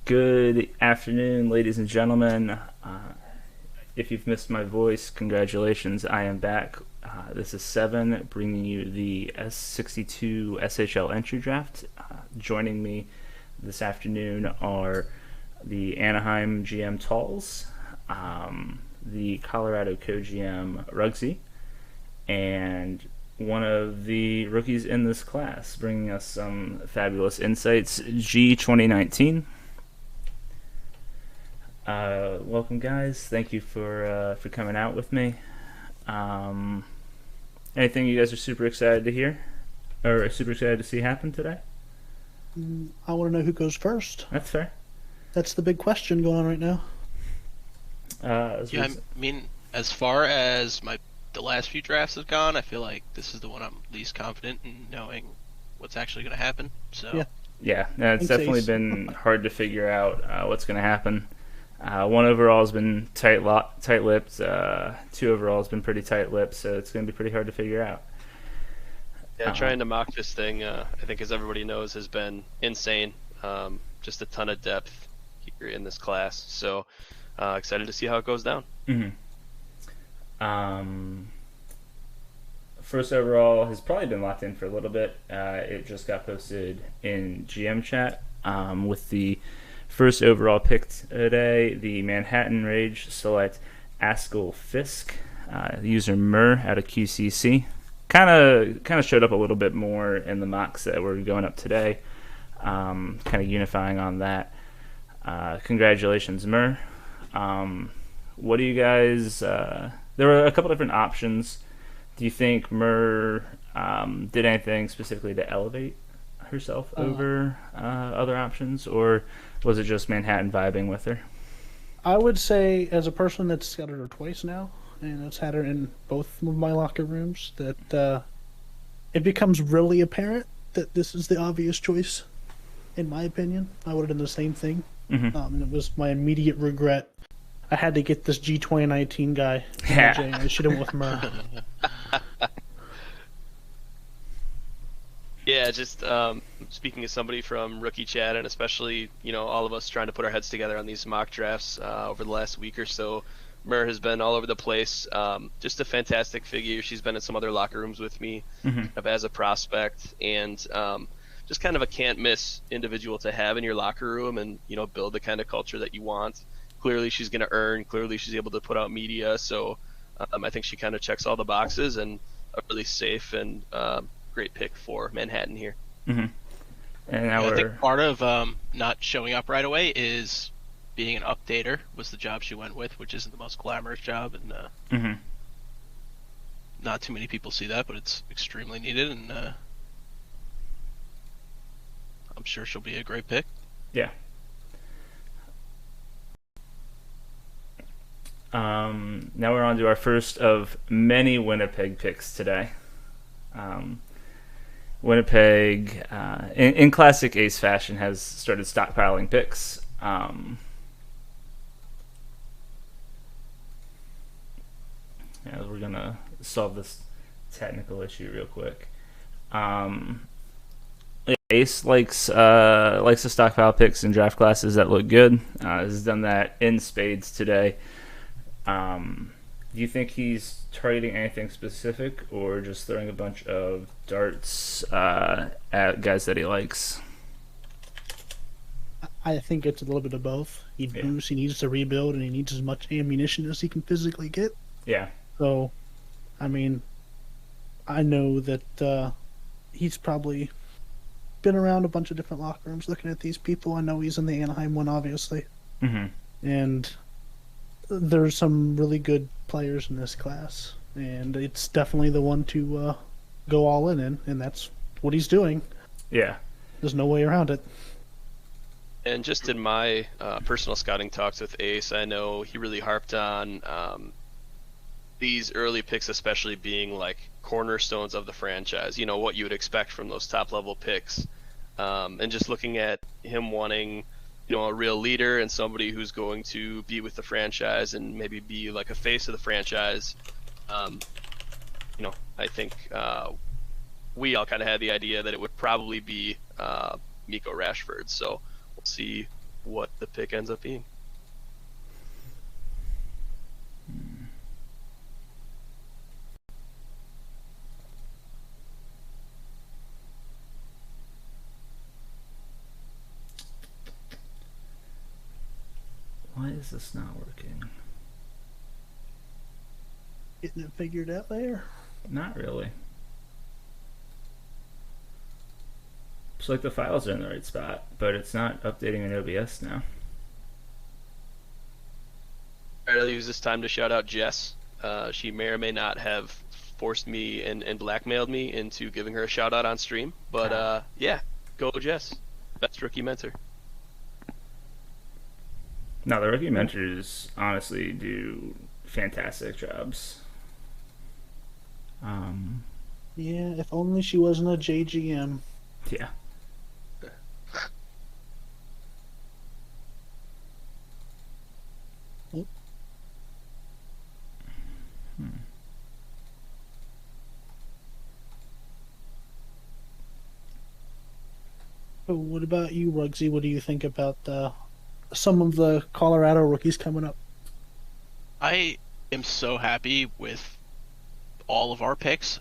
Good afternoon, ladies and gentlemen. If you've missed my voice, congratulations. I am back. This is Seven, bringing you the S62 SHL Entry Draft. Joining me this afternoon are the Anaheim GM Talls, the Colorado co-GM Rugsy, and one of the rookies in this class, bringing us some fabulous insights, G 2019. Welcome, guys. Thank you for coming out with me. Anything you guys are super excited to hear, or super excited to see happen today? I want to know who goes first. That's fair. That's the big question going on right now. Yeah, I mean, as far as the last few drafts have gone, I feel like this is the one I'm least confident in knowing what's actually going to happen. So Yeah, it's Thanks, definitely Ace. been hard to figure out what's going to happen. One overall has been tight-lipped. Two overall has been pretty tight-lipped, so it's going to be pretty hard to figure out. Yeah, trying to mock this thing, I think, as everybody knows, has been insane. Just a ton of depth here in this class. So excited to see how it goes down. First overall has probably been locked in for a little bit. It just got posted in GM chat with the first overall pick today. The Manhattan Rage select Askell Fisk, user Mur out of QCC. Kind of showed up a little bit more in the mocks that were going up today. Kind of unifying on that. Congratulations, Mur. What do you guys? There were a couple different options. Do you think Mur did anything specifically to elevate herself over other options, or was it just Manhattan vibing with her? I would say, as a person that's scouted her twice now, and it's had her in both of my locker rooms, that it becomes really apparent that this is the obvious choice. In my opinion, I would have done the same thing. And it was my immediate regret. I had to get this G2019 guy. Yeah. I should have went with Mur. Yeah, just speaking as somebody from rookie chat, and especially, all of us trying to put our heads together on these mock drafts over the last week or so, Mur has been all over the place. Just a fantastic figure. She's been in some other locker rooms with me as a prospect, and just kind of a can't-miss individual to have in your locker room and, build the kind of culture that you want. Clearly she's going to earn. Clearly she's able to put out media. So I think she kind of checks all the boxes, and a really safe and great pick for Manhattan here. And I think part of not showing up right away is being an updater was the job she went with, which isn't the most glamorous job, and not too many people see that, but it's extremely needed, and I'm sure she'll be a great pick. Yeah. Now we're on to our first of many Winnipeg picks today. Winnipeg, in classic Ace fashion, has started stockpiling picks. We're gonna solve this technical issue real quick. Ace likes to stockpile picks in draft classes that look good. Has done that in spades today. Do you think he's targeting anything specific, or just throwing a bunch of darts at guys that he likes? I think it's a little bit of both. He needs to rebuild, and he needs as much ammunition as he can physically get. Yeah. So, I mean, I know that he's probably been around a bunch of different locker rooms looking at these people. I know he's in the Anaheim one, obviously. And there's some really good players in this class, and it's definitely the one to go all in, and that's what he's doing. Yeah. There's no way around it. And just in my personal scouting talks with Ace, I know he really harped on these early picks, especially being like cornerstones of the franchise. What you would expect from those top level picks, and just looking at him wanting, a real leader and somebody who's going to be with the franchise and maybe be like a face of the franchise. I think we all kind of had the idea that it would probably be Mikko Rashford. So we'll see what the pick ends up being. Why is this not working? Getting it figured out there? Not really. Looks like the files are in the right spot, but it's not updating in OBS now. Alright, I'll use this time to shout out Jess. She may or may not have forced me and blackmailed me into giving her a shout out on stream. But yeah, go Jess. Best rookie mentor. No, the rookie mentors honestly do fantastic jobs. Yeah, if only she wasn't a JGM. Yeah. So what about you, Ruggsy? What do you think about some of the Colorado rookies coming up? I am so happy with all of our picks.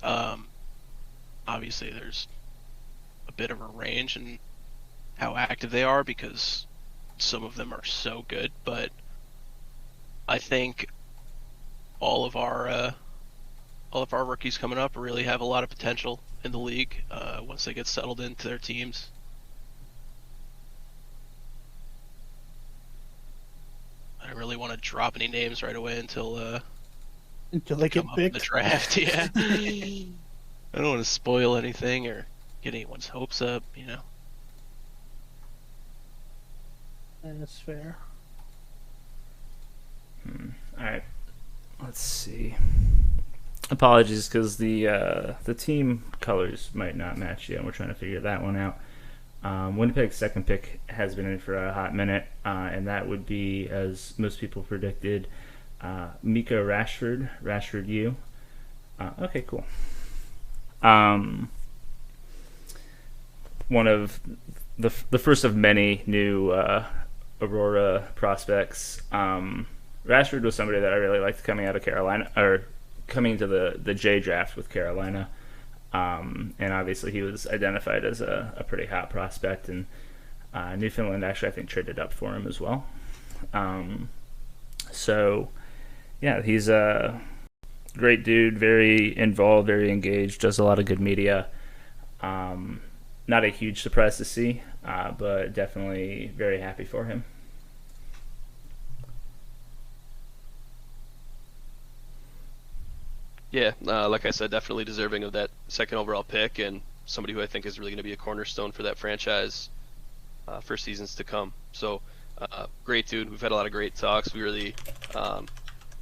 Obviously, there's a bit of a range in how active they are because some of them are so good, but I think all of our rookies coming up really have a lot of potential in the league once they get settled into their teams. I don't really want to drop any names right away until they get picked. The draft. Yeah, I don't want to spoil anything or get anyone's hopes up. That's fair. All right. Let's see. Apologies, because the team colors might not match yet. We're trying to figure that one out. Winnipeg's second pick has been in for a hot minute, and that would be, as most people predicted, Mika Rashford. Rashford U. Okay, cool. One of the first of many new Aurora prospects. Rashford was somebody that I really liked coming out of Carolina, or coming into the J draft with Carolina. And obviously he was identified as a pretty hot prospect, and Newfoundland actually, I think, traded up for him as well. So, yeah, he's a great dude, very involved, very engaged, does a lot of good media. Not a huge surprise to see, but definitely very happy for him. Yeah, like I said, definitely deserving of that second overall pick, and somebody who I think is really going to be a cornerstone for that franchise for seasons to come. So, great dude. We've had a lot of great talks. We really kind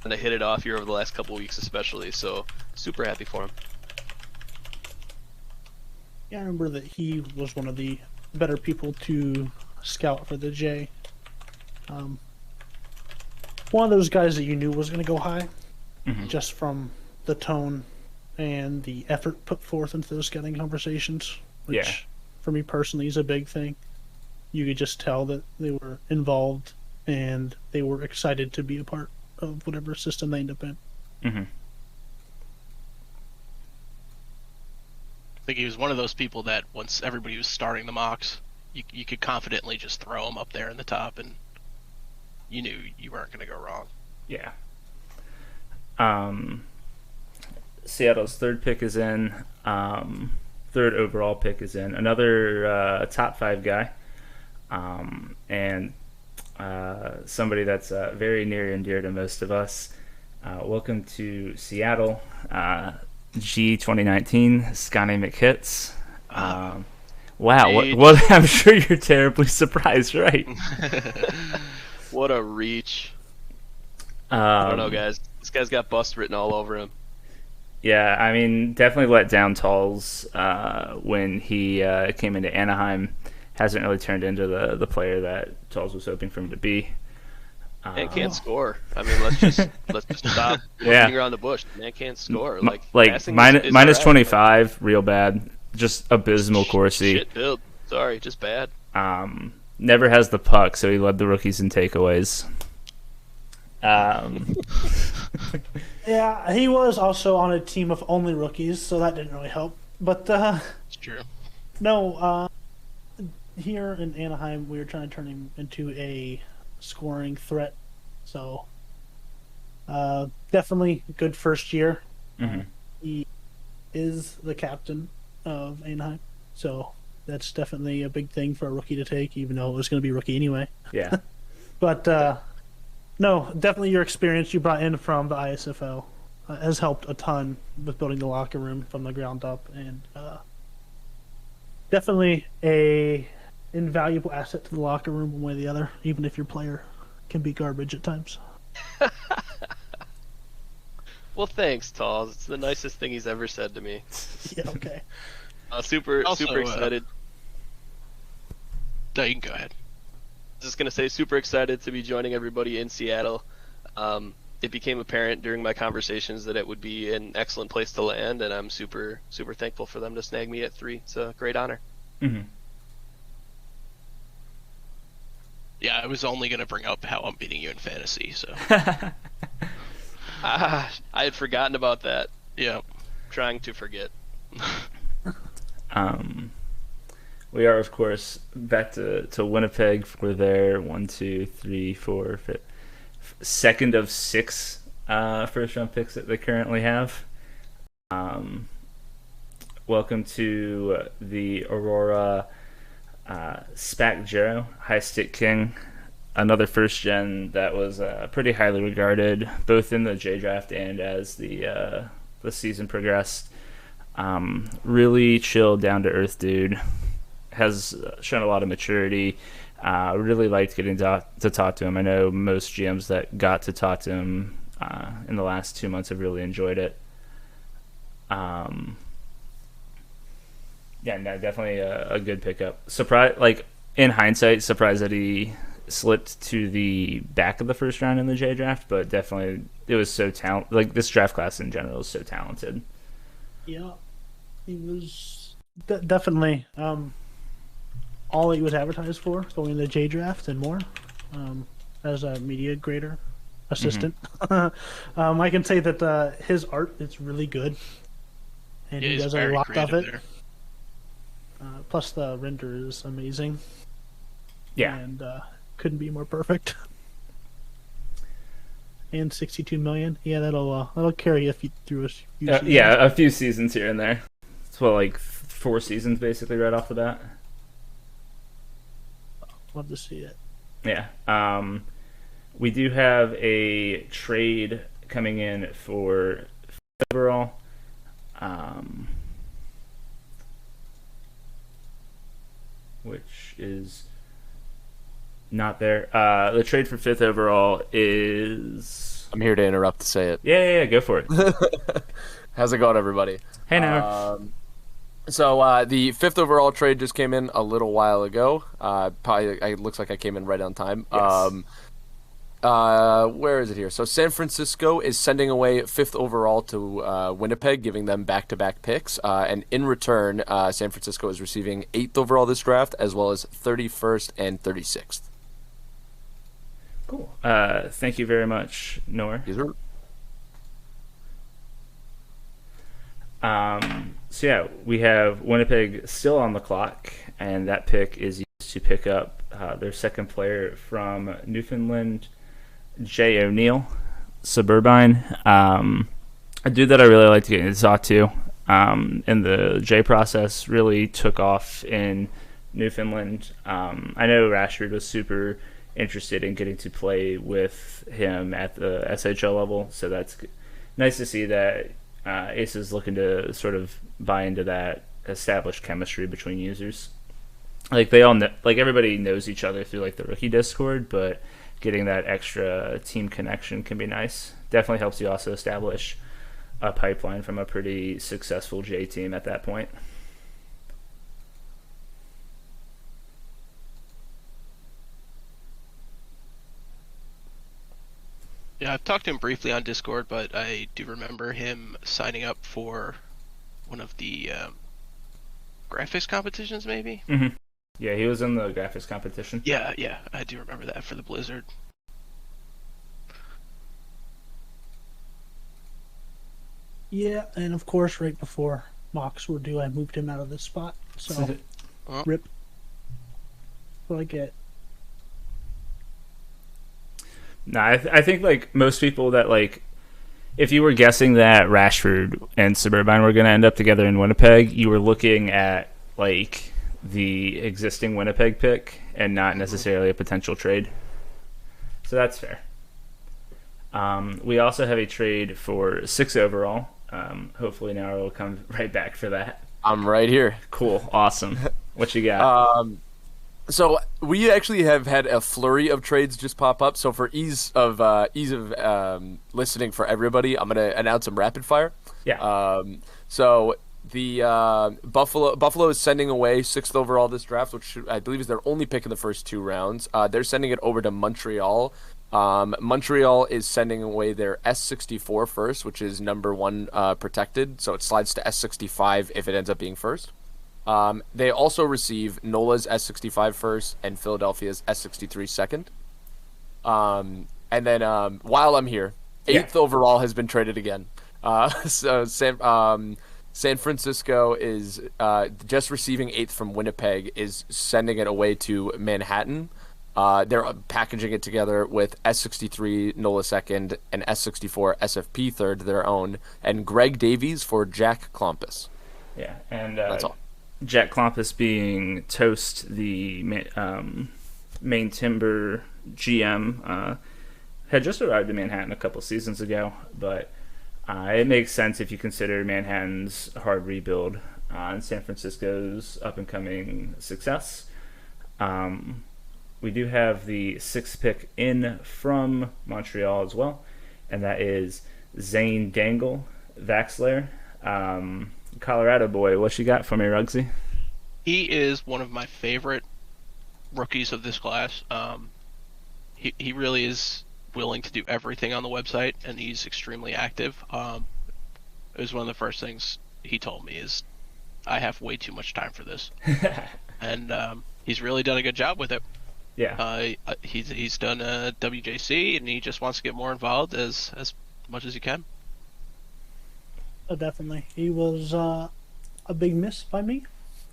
of hit it off here over the last couple of weeks especially, so super happy for him. Yeah, I remember that he was one of the better people to scout for the J. One of those guys that you knew was going to go high, just from the tone and the effort put forth into those scouting conversations, which for me personally is a big thing. You could just tell that they were involved and they were excited to be a part of whatever system they end up in. I think he was one of those people that once everybody was starting the mocks, you could confidently just throw him up there in the top, and you knew you weren't going to go wrong. Yeah. Seattle's third pick is in. Third overall pick is in. Another top 5 guy. And somebody that's very near and dear to most of us. Welcome to Seattle. G 2019, Scotty McHitz. Wow, what I'm sure you're terribly surprised, right? What a reach. I don't know, guys. This guy's got bust written all over him. Yeah, I mean, definitely let down Talls when he came into Anaheim. Hasn't really turned into the player that Talls was hoping for him to be. Man can't score. I mean, let's just stop looking around the bush. Man can't score. Like minus 25, real bad. Just abysmal Corsi. Shit build. Sorry, just bad. never has the puck, so he led the rookies in takeaways. Yeah, he was also on a team of only rookies, so that didn't really help. But It's true. No, here in Anaheim, we were trying to turn him into a scoring threat. So, definitely good first year. Mm-hmm. He is the captain of Anaheim, so that's definitely a big thing for a rookie to take, even though it was going to be rookie anyway. Yeah. But no, definitely your experience you brought in from the ISFL has helped a ton with building the locker room from the ground up, and definitely a invaluable asset to the locker room one way or the other, even if your player can be garbage at times. Well, thanks, Tall. It's the nicest thing he's ever said to me. Yeah, okay. Super excited. No, you can go ahead. Just gonna say, super excited to be joining everybody in Seattle. It became apparent during my conversations that it would be an excellent place to land, and I'm super thankful for them to snag me at 3. It's a great honor. Mm-hmm. Yeah, I was only gonna bring up how I'm beating you in fantasy, so. I had forgotten about that. Yeah. Trying to forget. We are, of course, back to Winnipeg for their 1, 2, 3, 4, 5, second of 6 first-round picks that they currently have. Welcome to the Aurora Spac Jero, High Stick King. Another first gen that was pretty highly regarded, both in the J draft and as the season progressed. Really chill, down to earth dude. Has shown a lot of maturity. Really liked getting to talk to him. I know most GMs that got to talk to him in the last 2 months have really enjoyed it. Yeah, no, definitely a good pickup. Surprise, like in hindsight, surprised that he slipped to the back of the first round in the J draft, but definitely it was so talented. Like this draft class in general is so talented. Yeah, he was definitely all he was advertised for going in the J draft and more as a media grader assistant. Mm-hmm. I can say that his art is really good, and he does a lot of it. Plus the render is amazing. Yeah, and couldn't be more perfect. And $62 million, yeah, that'll carry you through a few seasons. Yeah, a few seasons here and there. It's like 4 seasons basically right off the bat. Love to see it. Yeah. We do have a trade coming in for overall. Which is not there. The trade for 5th overall is... I'm here to interrupt to say it. Yeah, go for it. How's it going, everybody? Hey, now. So the 5th overall trade just came in a little while ago. Probably, it looks like I came in right on time. Yes. Where is it here? So San Francisco is sending away 5th overall to Winnipeg, giving them back-to-back picks. And in return, San Francisco is receiving 8th overall this draft, as well as 31st and 36th. Cool. Thank you very much, Nor. Yes, sir. So yeah, we have Winnipeg still on the clock, and that pick is used to pick up their second player from Newfoundland, Jay O'Neill, Suburbine. A dude that I really like to get into talk to. In the J process, really took off in Newfoundland. I know Rashford was super interested in getting to play with him at the SHL level, so that's nice to see that Ace is looking to sort of buy into that established chemistry between users. Like they all know, like everybody knows each other through like the rookie Discord, but getting that extra team connection can be nice. Definitely helps you also establish a pipeline from a pretty successful J team at that point. Yeah, I've talked to him briefly on Discord, but I do remember him signing up for one of the graphics competitions, maybe? Mm-hmm. Yeah, he was in the graphics competition. Yeah, I do remember that for the Blizzard. Yeah, and of course, right before mocks were due, I moved him out of this spot. So, rip. What I get. No, I think like most people that like, if you were guessing that Rashford and Suburban were going to end up together in Winnipeg, you were looking at like the existing Winnipeg pick and not necessarily a potential trade. So that's fair. We also have a trade for 6 overall. Hopefully now we'll come right back for that. I'm right here. Cool. Awesome. What you got? So we actually have had a flurry of trades just pop up. So for ease of listening for everybody, I'm gonna announce them rapid fire. Yeah. So the Buffalo is sending away 6th overall this draft, which I believe is their only pick in the first 2 rounds. They're sending it over to Montreal. Montreal is sending away their S64 first, which is number 1 protected, so it slides to S65 if it ends up being first. They also receive NOLA's S65 first and Philadelphia's S63 second. And then while I'm here, 8th overall has been traded again. So San Francisco is just receiving 8th from Winnipeg, is sending it away to Manhattan. They're packaging it together with S63 NOLA second and S64 SFP third, their own, and Greg Davies for Jack Klompus. Yeah, and that's all. Jack Klompus being Toast, the main Timber GM, had just arrived in Manhattan a couple seasons ago, but it makes sense if you consider Manhattan's hard rebuild and San Francisco's up-and-coming success. We do have the 6th pick in from Montreal as well, and that is Zane Dangle Vaxler. Colorado boy, what you got for me, Rugsy? He is one of my favorite rookies of this class. He really is willing to do everything on the website, and he's extremely active. It was one of the first things he told me is, I have way too much time for this. And he's really done a good job with it. Yeah. He's done a WJC, and he just wants to get more involved as much as he can. Definitely. He was a big miss by me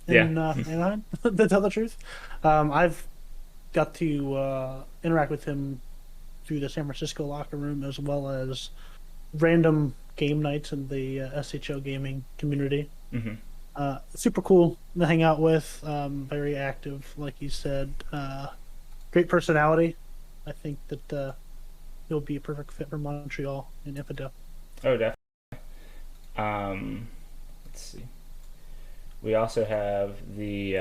in Anaheim, to tell the truth. I've got to interact with him through the San Francisco locker room as well as random game nights in the SHL gaming community. Mm-hmm. Super cool to hang out with. Very active, like you said. Great personality. I think that he'll be a perfect fit for Montreal and Infidel. Oh, definitely. Let's see. We also have the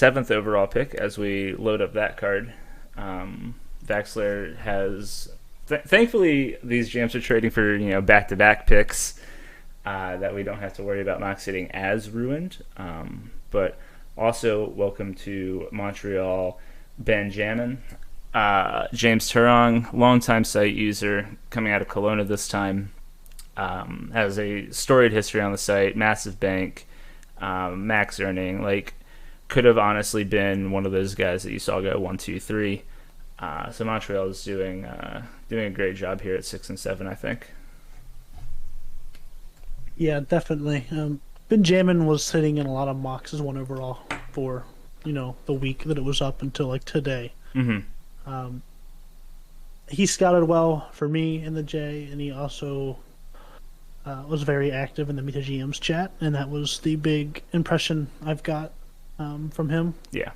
7th overall pick as we load up that card. Vaxler has... thankfully, these GMs are trading for back-to-back picks that we don't have to worry about Mox getting as ruined. But also, welcome to Montreal, Benjamin. James Turong, longtime site user, coming out of Kelowna this time. Has a storied history on the site, massive bank, max earning. Like, could have honestly been one of those guys that you saw go 1, 2, 3. So Montreal is doing a great job here at 6 and 7, I think. Yeah, definitely. Benjamin was sitting in a lot of mocks as 1 overall for the week that it was up until like today. Mm-hmm. He scouted well for me in the J, and he also was very active in the Meta GM's chat, and that was the big impression I've got from him. Yeah.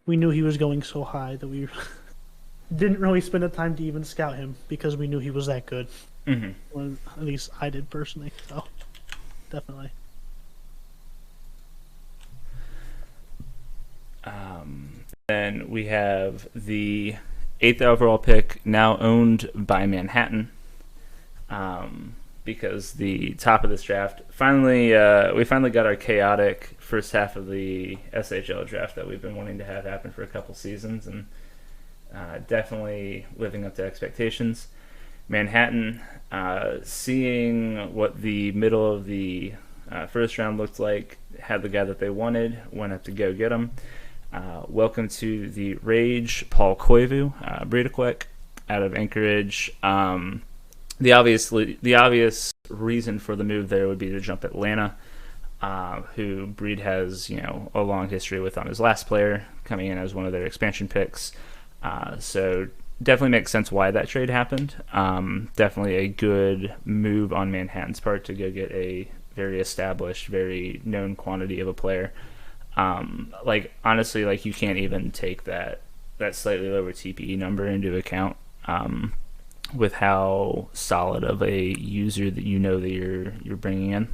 We knew he was going so high that we didn't really spend the time to even scout him because we knew he was that good. Mm-hmm. Well, at least I did personally, so definitely. Then we have the 8th overall pick, now owned by Manhattan, because the top of this draft we finally got our chaotic first half of the SHL draft that we've been wanting to have happen for a couple seasons, and definitely living up to expectations. Manhattan, seeing what the middle of the First round looked like had the guy that they wanted, went up to go get him. Welcome to the Rage, Paul Koivu, Breedequek out of Anchorage. The obvious reason for the move there would be to jump Atlanta, who Breed has a long history with on his last player, coming in as one of their expansion picks. So definitely makes sense why that trade happened. Definitely a good move on Manhattan's part to go get a very established, very known quantity of a player. Honestly, you can't even take that slightly lower TPE number into account with how solid of a user that that you're bringing in.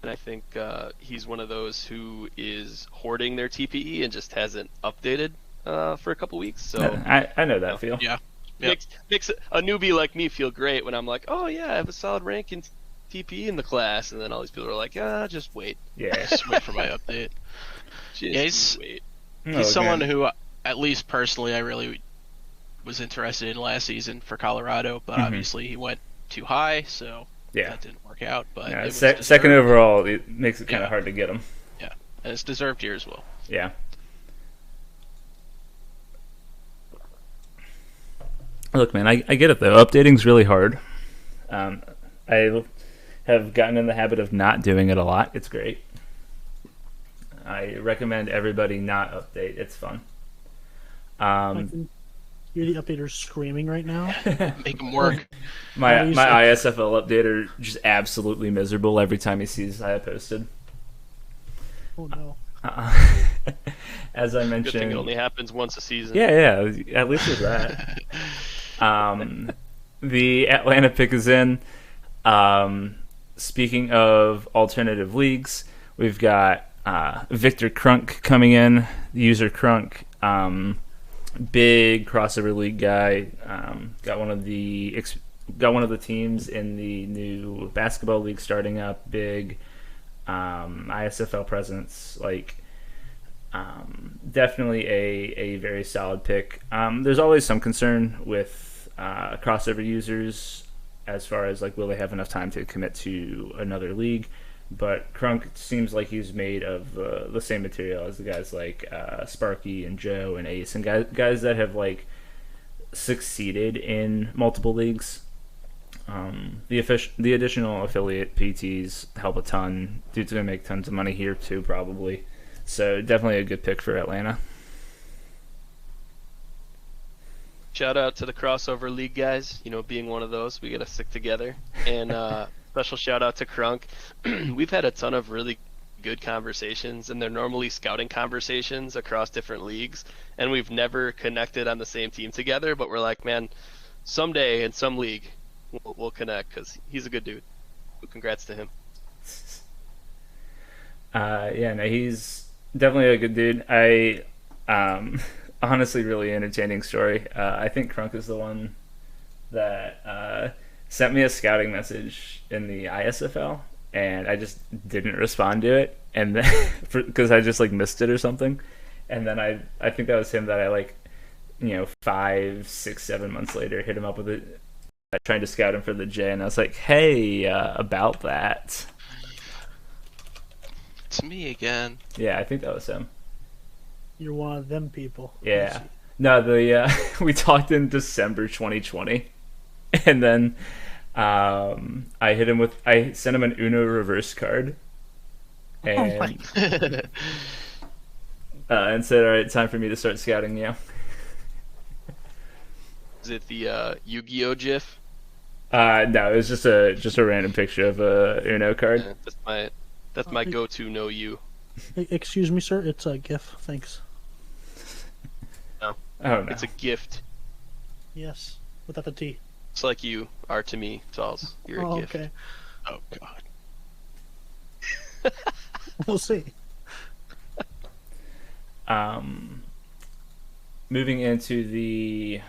And I think he's one of those who is hoarding their TPE and just hasn't updated for a couple weeks. So I know that feel. Yeah. Yep. Makes a newbie like me feel great when I'm like, oh yeah, I have a solid rank in TPE in the class, and then all these people are like, just wait. Yeah. Just wait for my update. Just wait. He's someone who, at least personally, I really was interested in last season for Colorado, but obviously he went too high, so that didn't work out. But it was second overall, it makes it kind of hard to get him. Yeah, and it's deserved here as well. Yeah. Look, man, I get it, though. Updating's really hard. I have gotten in the habit of not doing it a lot. It's great. I recommend everybody not update. It's fun. I can hear the updaters screaming right now. Make them work. My ISFL updater just absolutely miserable every time he sees I have posted. Oh, no. As I mentioned, good thing it only happens once a season. Yeah. At least there's that. The Atlanta pick is in. Speaking of alternative leagues, we've got Victor Crunk coming in. User Crunk, big crossover league guy. Got one of the teams in the new basketball league starting up. Big ISFL presence. Definitely a very solid pick. There's always some concern with crossover users as far as will they have enough time to commit to another league, but Crunk seems like he's made of the same material as the guys like Sparky and Joe and Ace and guys that have succeeded in multiple leagues. The additional affiliate PTs help a ton. Dude's gonna make tons of money here too, probably. So definitely a good pick for Atlanta. Shout out to the crossover league guys. Being one of those, we gotta stick together. And special shout out to Crunk. We've had a ton of really good conversations, and they're normally scouting conversations across different leagues. And we've never connected on the same team together. But we're like, man, someday in some league, we'll connect because he's a good dude. Congrats to him. He's definitely a good dude. I honestly really entertaining story. I think Crunk is the one that sent me a scouting message in the ISFL, and I just didn't respond to it, and then because I just missed it or something, and then I think that was him that I 5, 6, 7 months later hit him up with it, trying to scout him for the J, and I was like, hey, about that. It's me again. Yeah, I think that was him. You're one of them people. Yeah. No, we talked in December 2020, and then I sent him an Uno reverse card, and and said, all right, time for me to start scouting you. Is it the Yu-Gi-Oh GIF? No, it was just a random picture of a Uno card. Yeah, that's my go-to know you. Excuse me, sir. It's a GIF. Thanks. No. Oh, no. It's a gift. Yes, without the T. It's like you are to me, Sauls. You're a gift. Okay. Oh, God. We'll see. Moving into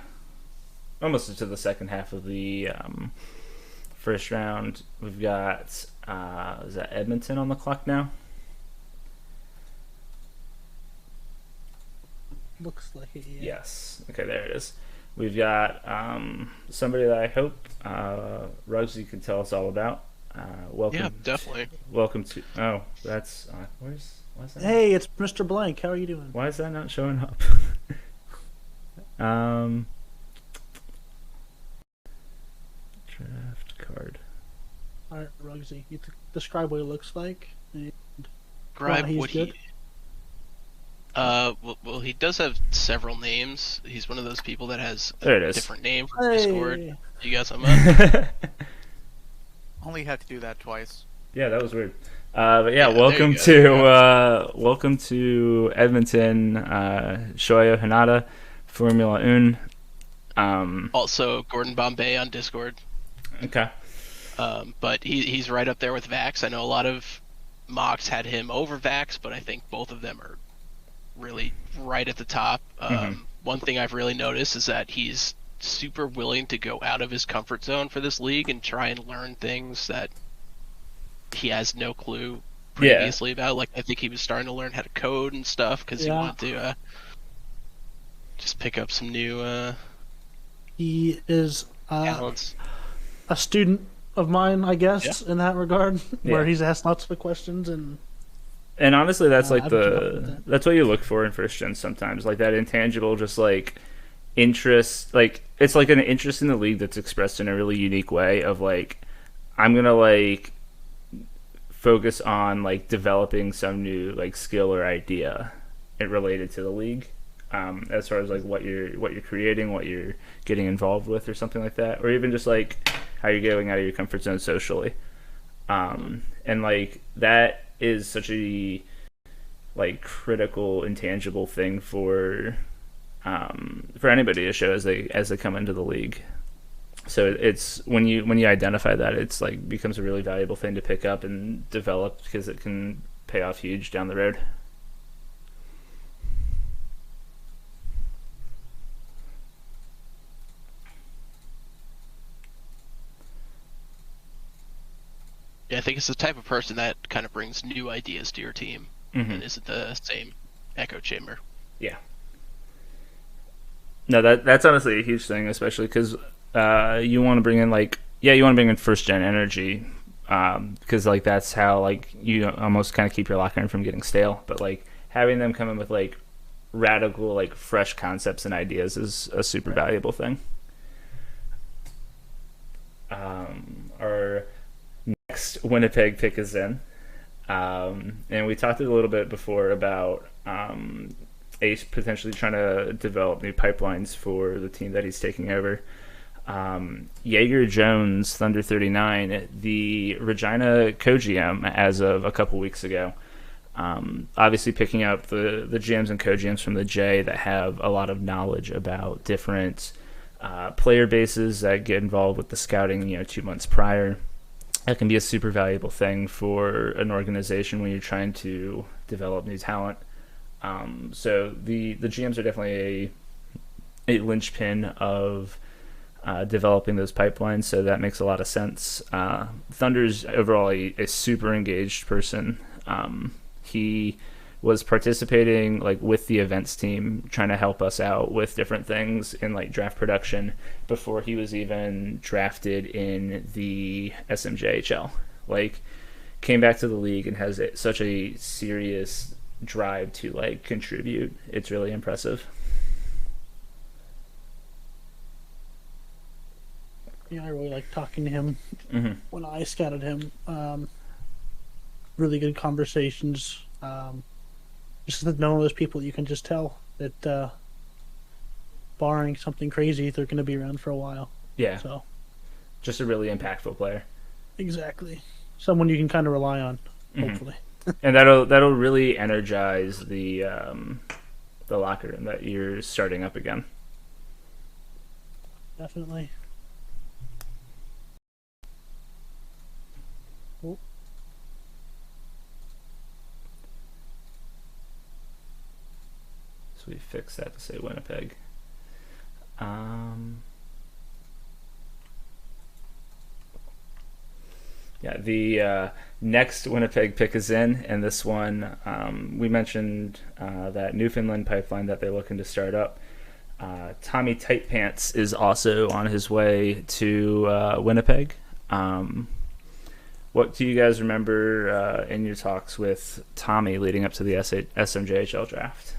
almost into the second half of the first round, we've got is that Edmonton on the clock now? Looks like it, yeah. Yes. Okay, there it is. We've got somebody that I hope Ruggsy can tell us all about. Welcome. Yeah, definitely. Welcome to. Oh, that's why is that? Hey, it's Mr. Blank. How are you doing? Why is that not showing up? Draft card. All right, Ruggsy, you describe what he looks like. Describe what good. he. Well, he does have several names. He's one of those people that has a different name for Discord. You got something? Only had to do that twice. Yeah, that was weird. But yeah, welcome to Edmonton, Shoyo Hinata, Formula Un. Also, Gordon Bombay on Discord. Okay. But he's right up there with Vax. I know a lot of mocks had him over Vax, but I think both of them are really right at the top. One thing I've really noticed is that he's super willing to go out of his comfort zone for this league and try and learn things that he has no clue previously about. Like, I think he was starting to learn how to code and stuff because he wanted to just pick up some new he is talents. A student of mine, I guess, in that regard, where he's asked lots of questions and honestly, that's like that's what you look for in first gen sometimes, like that intangible, just like interest. Like, it's like an interest in the league that's expressed in a really unique way of like, I'm gonna like focus on like developing some new like skill or idea related to the league, as far as like what you're creating, what you're getting involved with, or something like that, or even just like how you're getting out of your comfort zone socially. And like that is such a like critical intangible thing for anybody to show as they come into the league. So it's when you identify that, it's like becomes a really valuable thing to pick up and develop, because it can pay off huge down the road. Yeah, I think it's the type of person that kind of brings new ideas to your team and isn't the same echo chamber. Yeah. No, that's honestly a huge thing, especially because you want to bring in first gen energy, because like that's how like you almost kind of keep your locker room from getting stale. But like having them come in with like radical, like fresh concepts and ideas is a super valuable thing. Our next Winnipeg pick is in, and we talked a little bit before about Ace potentially trying to develop new pipelines for the team that he's taking over. Jaeger Jones, Thunder 39, the Regina co-GM as of a couple weeks ago. Obviously picking up the GMs and co-GMs from the J that have a lot of knowledge about different player bases that get involved with the scouting 2 months prior. That can be a super valuable thing for an organization when you're trying to develop new talent. So the GMs are definitely a linchpin of developing those pipelines, so that makes a lot of sense. Thunder's overall a super engaged person. He was participating like with the events team, trying to help us out with different things in like draft production before he was even drafted in the SMJHL. Like, came back to the league and has such a serious drive to like contribute. It's really impressive. Yeah, I really like talking to him when I scouted him. Really good conversations. Just knowing those people, you can just tell that barring something crazy, they're going to be around for a while. Yeah. So, just a really impactful player. Exactly. Someone you can kind of rely on, hopefully. And that'll really energize the locker room that you're starting up again. Definitely. Oh. So we fixed that to say Winnipeg. Yeah, the next Winnipeg pick is in, and this one, we mentioned that Newfoundland pipeline that they're looking to start up. Tommy Tightpants is also on his way to Winnipeg. What do you guys remember in your talks with Tommy leading up to the SMJHL draft?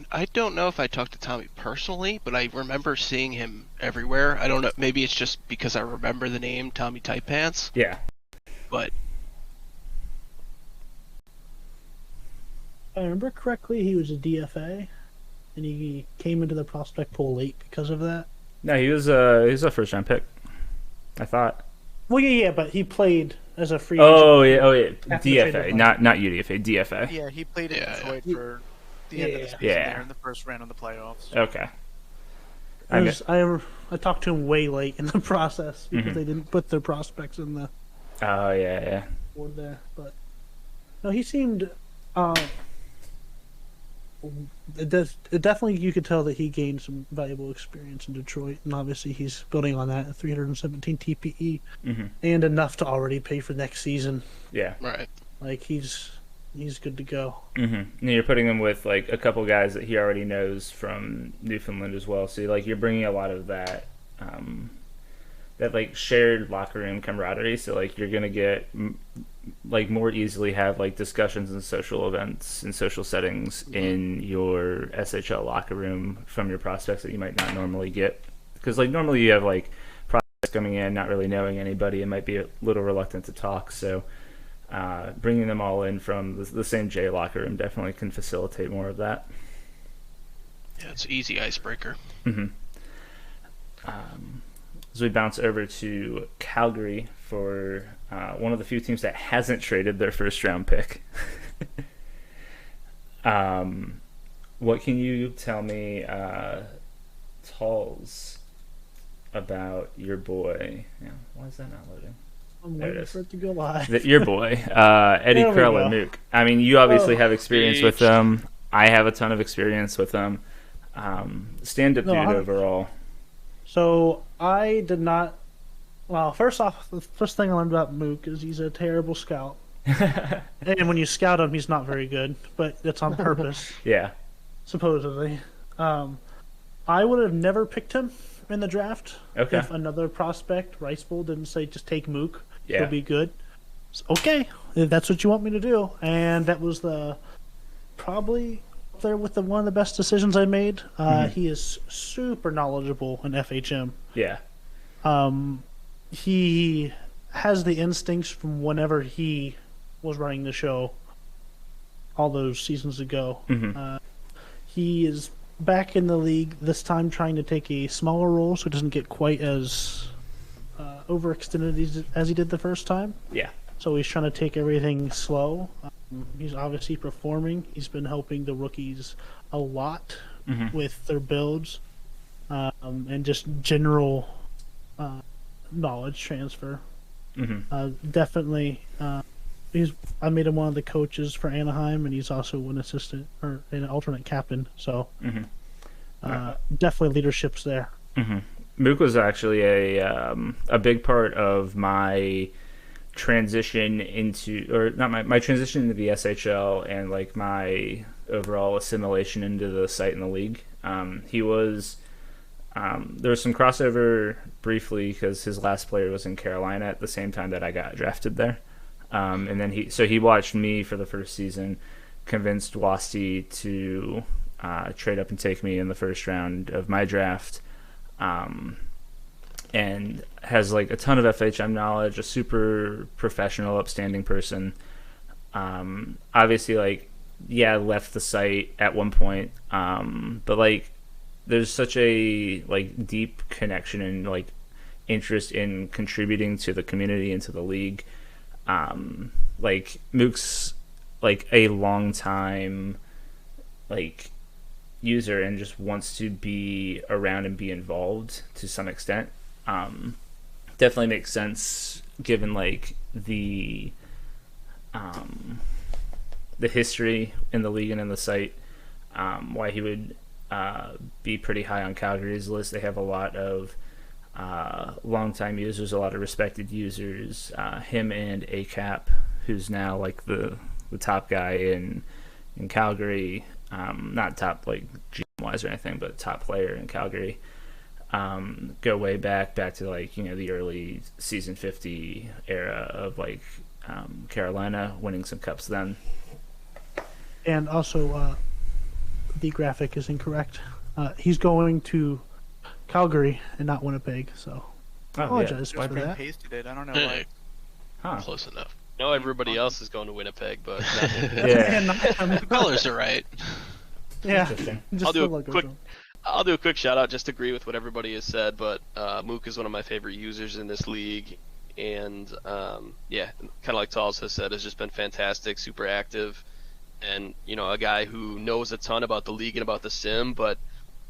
I don't know if I talked to Tommy personally, but I remember seeing him everywhere. I don't know. Maybe it's just because I remember the name Tommy Tightpants. Yeah. But If I remember correctly, he was a DFA, and he came into the prospect pool late because of that. No, he was a first round pick, I thought. Well, yeah, but he played as a free agent. Oh yeah, After the trade DFA, deadline. not UDFA, DFA. Yeah, he played in Yeah. Detroit for the end of the season Yeah. there in the first round of the playoffs. Okay. I talked to him way late in the process because they didn't put their prospects in the Oh yeah. board there. But no, he seemed. It definitely, you could tell that he gained some valuable experience in Detroit, and obviously he's building on that at 317 TPE and enough to already pay for next season. Yeah. right. Like he's good to go. And you're putting him with like a couple guys that he already knows from Newfoundland as well. So like you're bringing a lot of that that like shared locker room camaraderie. So like you're gonna get like more easily have like discussions and social events and social settings in your SHL locker room from your prospects that you might not normally get, because like normally you have like prospects coming in not really knowing anybody and might be a little reluctant to talk. So bringing them all in from the same J locker room definitely can facilitate more of that. Yeah, it's an easy icebreaker. As we bounce over to Calgary for one of the few teams that hasn't traded their first round pick. What can you tell me, Talls, about your boy? Yeah, why is that not loading? I'm There it waiting is. for it to go live. Your boy, Eddie There we Krella go. Mook. I mean, you obviously Oh. have experience with them. I have a ton of experience with them. Stand-up No, dude I- overall. So I did not. Well, first off, the first thing I learned about Mook is he's a terrible scout. And when you scout him, he's not very good, but that's on purpose, Yeah. supposedly. I would have never picked him in the draft Okay. if another prospect, Rice Bowl, didn't say just take Mook. Yeah. He'll be good. So, okay, if that's what you want me to do. And that was probably up there with one of the best decisions I made. He is super knowledgeable in FHM. Yeah. He has the instincts from whenever he was running the show all those seasons ago. He is back in the league this time trying to take a smaller role so it doesn't get quite as overextended as he did the first time. Yeah. So he's trying to take everything slow. He's obviously performing. He's been helping the rookies a lot with their builds and just general knowledge transfer. Definitely, I made him one of the coaches for Anaheim, and he's also an assistant or an alternate captain. So definitely leadership's there. Mook was actually a big part of my transition into, or not my transition into the SHL and like my overall assimilation into the site and the league. He was there was some crossover briefly because his last player was in Carolina at the same time that I got drafted there, and then he watched me for the first season, convinced Wasty to trade up and take me in the first round of my draft. And has like a ton of FHM knowledge, a super professional, upstanding person. Obviously, like, yeah, left the site at one point, but like, there's such a like deep connection and like interest in contributing to the community and to the league. Like Mook's like a long time like user and just wants to be around and be involved to some extent. Definitely makes sense given like the history in the league and in the site, why he would be pretty high on Calgary's list. They have a lot of longtime users, a lot of respected users. Him and ACAP, who's now like the top guy in Calgary, not top like GM wise or anything, but top player in Calgary. Go way back to like the early season 50 era of like Carolina, winning some cups then. And also, the graphic is incorrect. He's going to Calgary and not Winnipeg, so I apologize for that. Pasted it. I don't know why. Close enough. No, everybody else is going to Winnipeg, but The colors are right. Yeah. Just I'll do a quick shout out. Just agree with what everybody has said, but Mook is one of my favorite users in this league, and kind of like Talls has said, has just been fantastic, super active, and a guy who knows a ton about the league and about the sim, but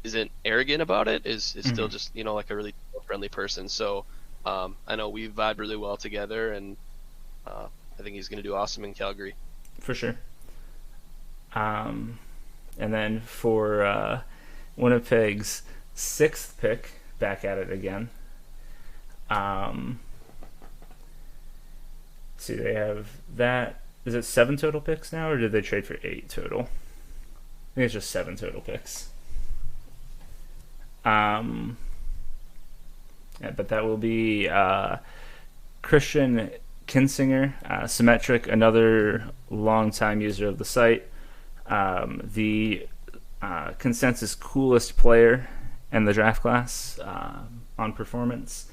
isn't arrogant about it. Is still just like a really friendly person. So I know we vibe really well together, and I think he's going to do awesome in Calgary. For sure. And then for Winnipeg's 6th pick, back at it again. See, they have that. Is it 7 total picks now, or did they trade for 8 total? I think it's just 7 total picks. But that will be Christian Kinsinger, Symmetric, another longtime user of the site. The consensus coolest player in the draft class on performance.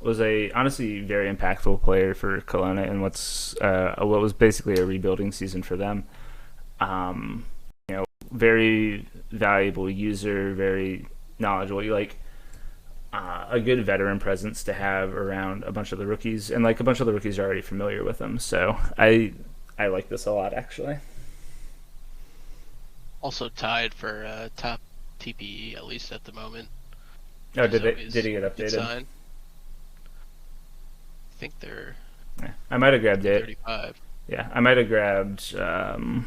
Was a honestly very impactful player for Kelowna in what was basically a rebuilding season for them. Very valuable user, very knowledgeable. A good veteran presence to have around a bunch of the rookies, and like a bunch of the rookies are already familiar with him. So I like this a lot, actually. Also tied for top TPE, at least at the moment. Oh, did he get updated? I think they're. Yeah, I might have grabbed it. 35. Yeah, I might have grabbed some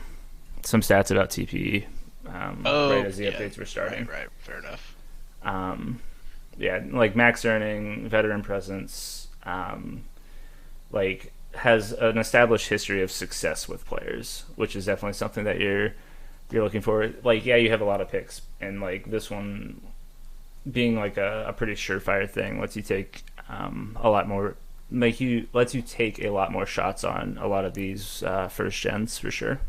stats about TPE right as the updates were starting. Right, fair enough. Like max earning, veteran presence, has an established history of success with players, which is definitely something that you're looking for. You have a lot of picks, and like this one being like a pretty surefire thing lets you take a lot more. Lets you take a lot more shots on a lot of these first gens for sure.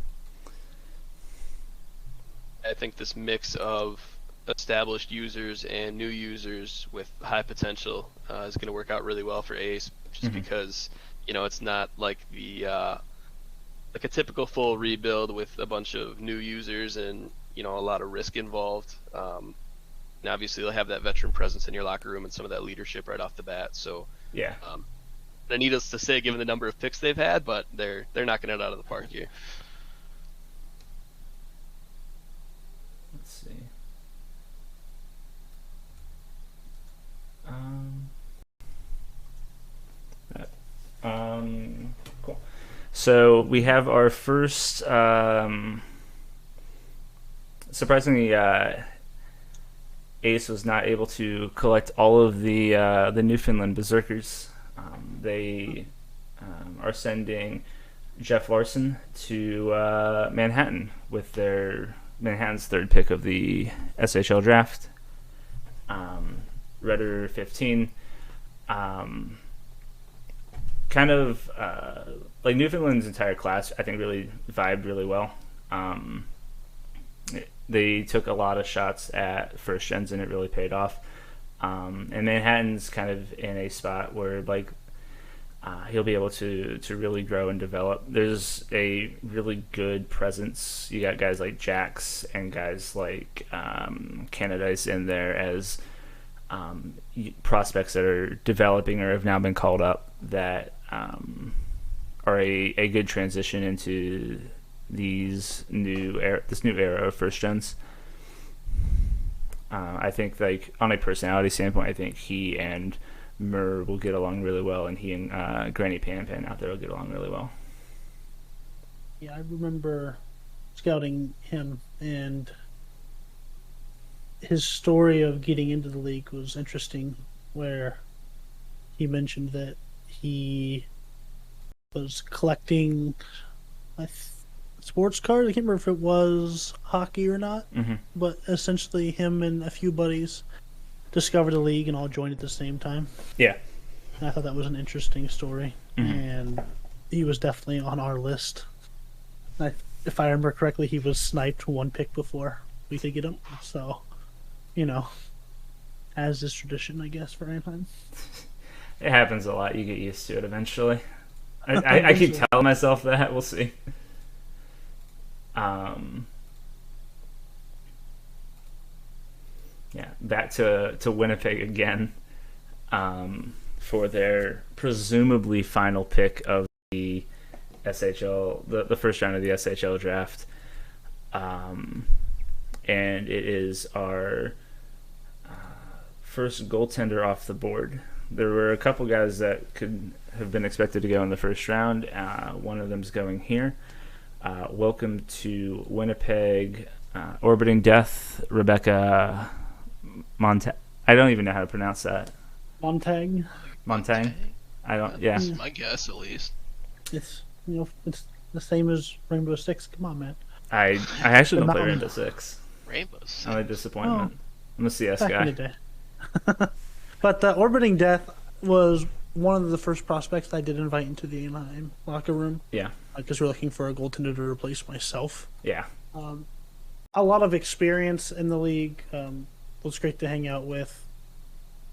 I think this mix of established users and new users with high potential is going to work out really well for Ace, just because it's not like the like a typical full rebuild with a bunch of new users and a lot of risk involved. And obviously they'll have that veteran presence in your locker room and some of that leadership right off the bat. So yeah. Needless to say, given the number of picks they've had, but they're knocking it out of the park here. Let's see. Cool. So we have our first. Surprisingly, Ace was not able to collect all of the Newfoundland Berserkers. They are sending Jeff Larson to Manhattan with their Manhattan's 3rd pick of the SHL draft. Redder 15. Kind of like Newfoundland's entire class, I think, really vibed really well. They took a lot of shots at first gens, and it really paid off. And Manhattan's kind of in a spot where he'll be able to really grow and develop. There's a really good presence. You got guys like Jax and guys like Canadice in there as prospects that are developing or have now been called up that are a good transition into this new era of first gens. I think on a personality standpoint, I think he and Murr will get along really well, and he and Granny Pan out there will get along really well. Yeah, I remember scouting him, and his story of getting into the league was interesting, where he mentioned that he was collecting sports cards. I can't remember if it was hockey or not, but essentially him and a few buddies discovered the league and all joined at the same time. Yeah. And I thought that was an interesting story, and he was definitely on our list. If I remember correctly, he was sniped one pick before we could get him. So, as is tradition, I guess, for Anaheim. It happens a lot. You get used to it eventually. I keep telling myself that. We'll see. Yeah, back to Winnipeg again for their presumably final pick of the SHL, the first round of the SHL draft. And it is our first goaltender off the board. There were a couple guys that could have been expected to go in the first round. One of them's going here. Welcome to Winnipeg, orbiting death, Rebecca Montag. I don't even know how to pronounce that. Montag. I don't. Yeah. That's my guess, at least. It's it's the same as Rainbow Six. Come on, man. I actually don't play Rainbow Six. Rainbow Six. I'm a disappointment. I'm a CS Back guy. in the day. But orbiting death was one of the first prospects I did invite into the Anaheim locker room. Yeah. Because we're looking for a goaltender to replace myself. Yeah. A lot of experience in the league. Was great to hang out with.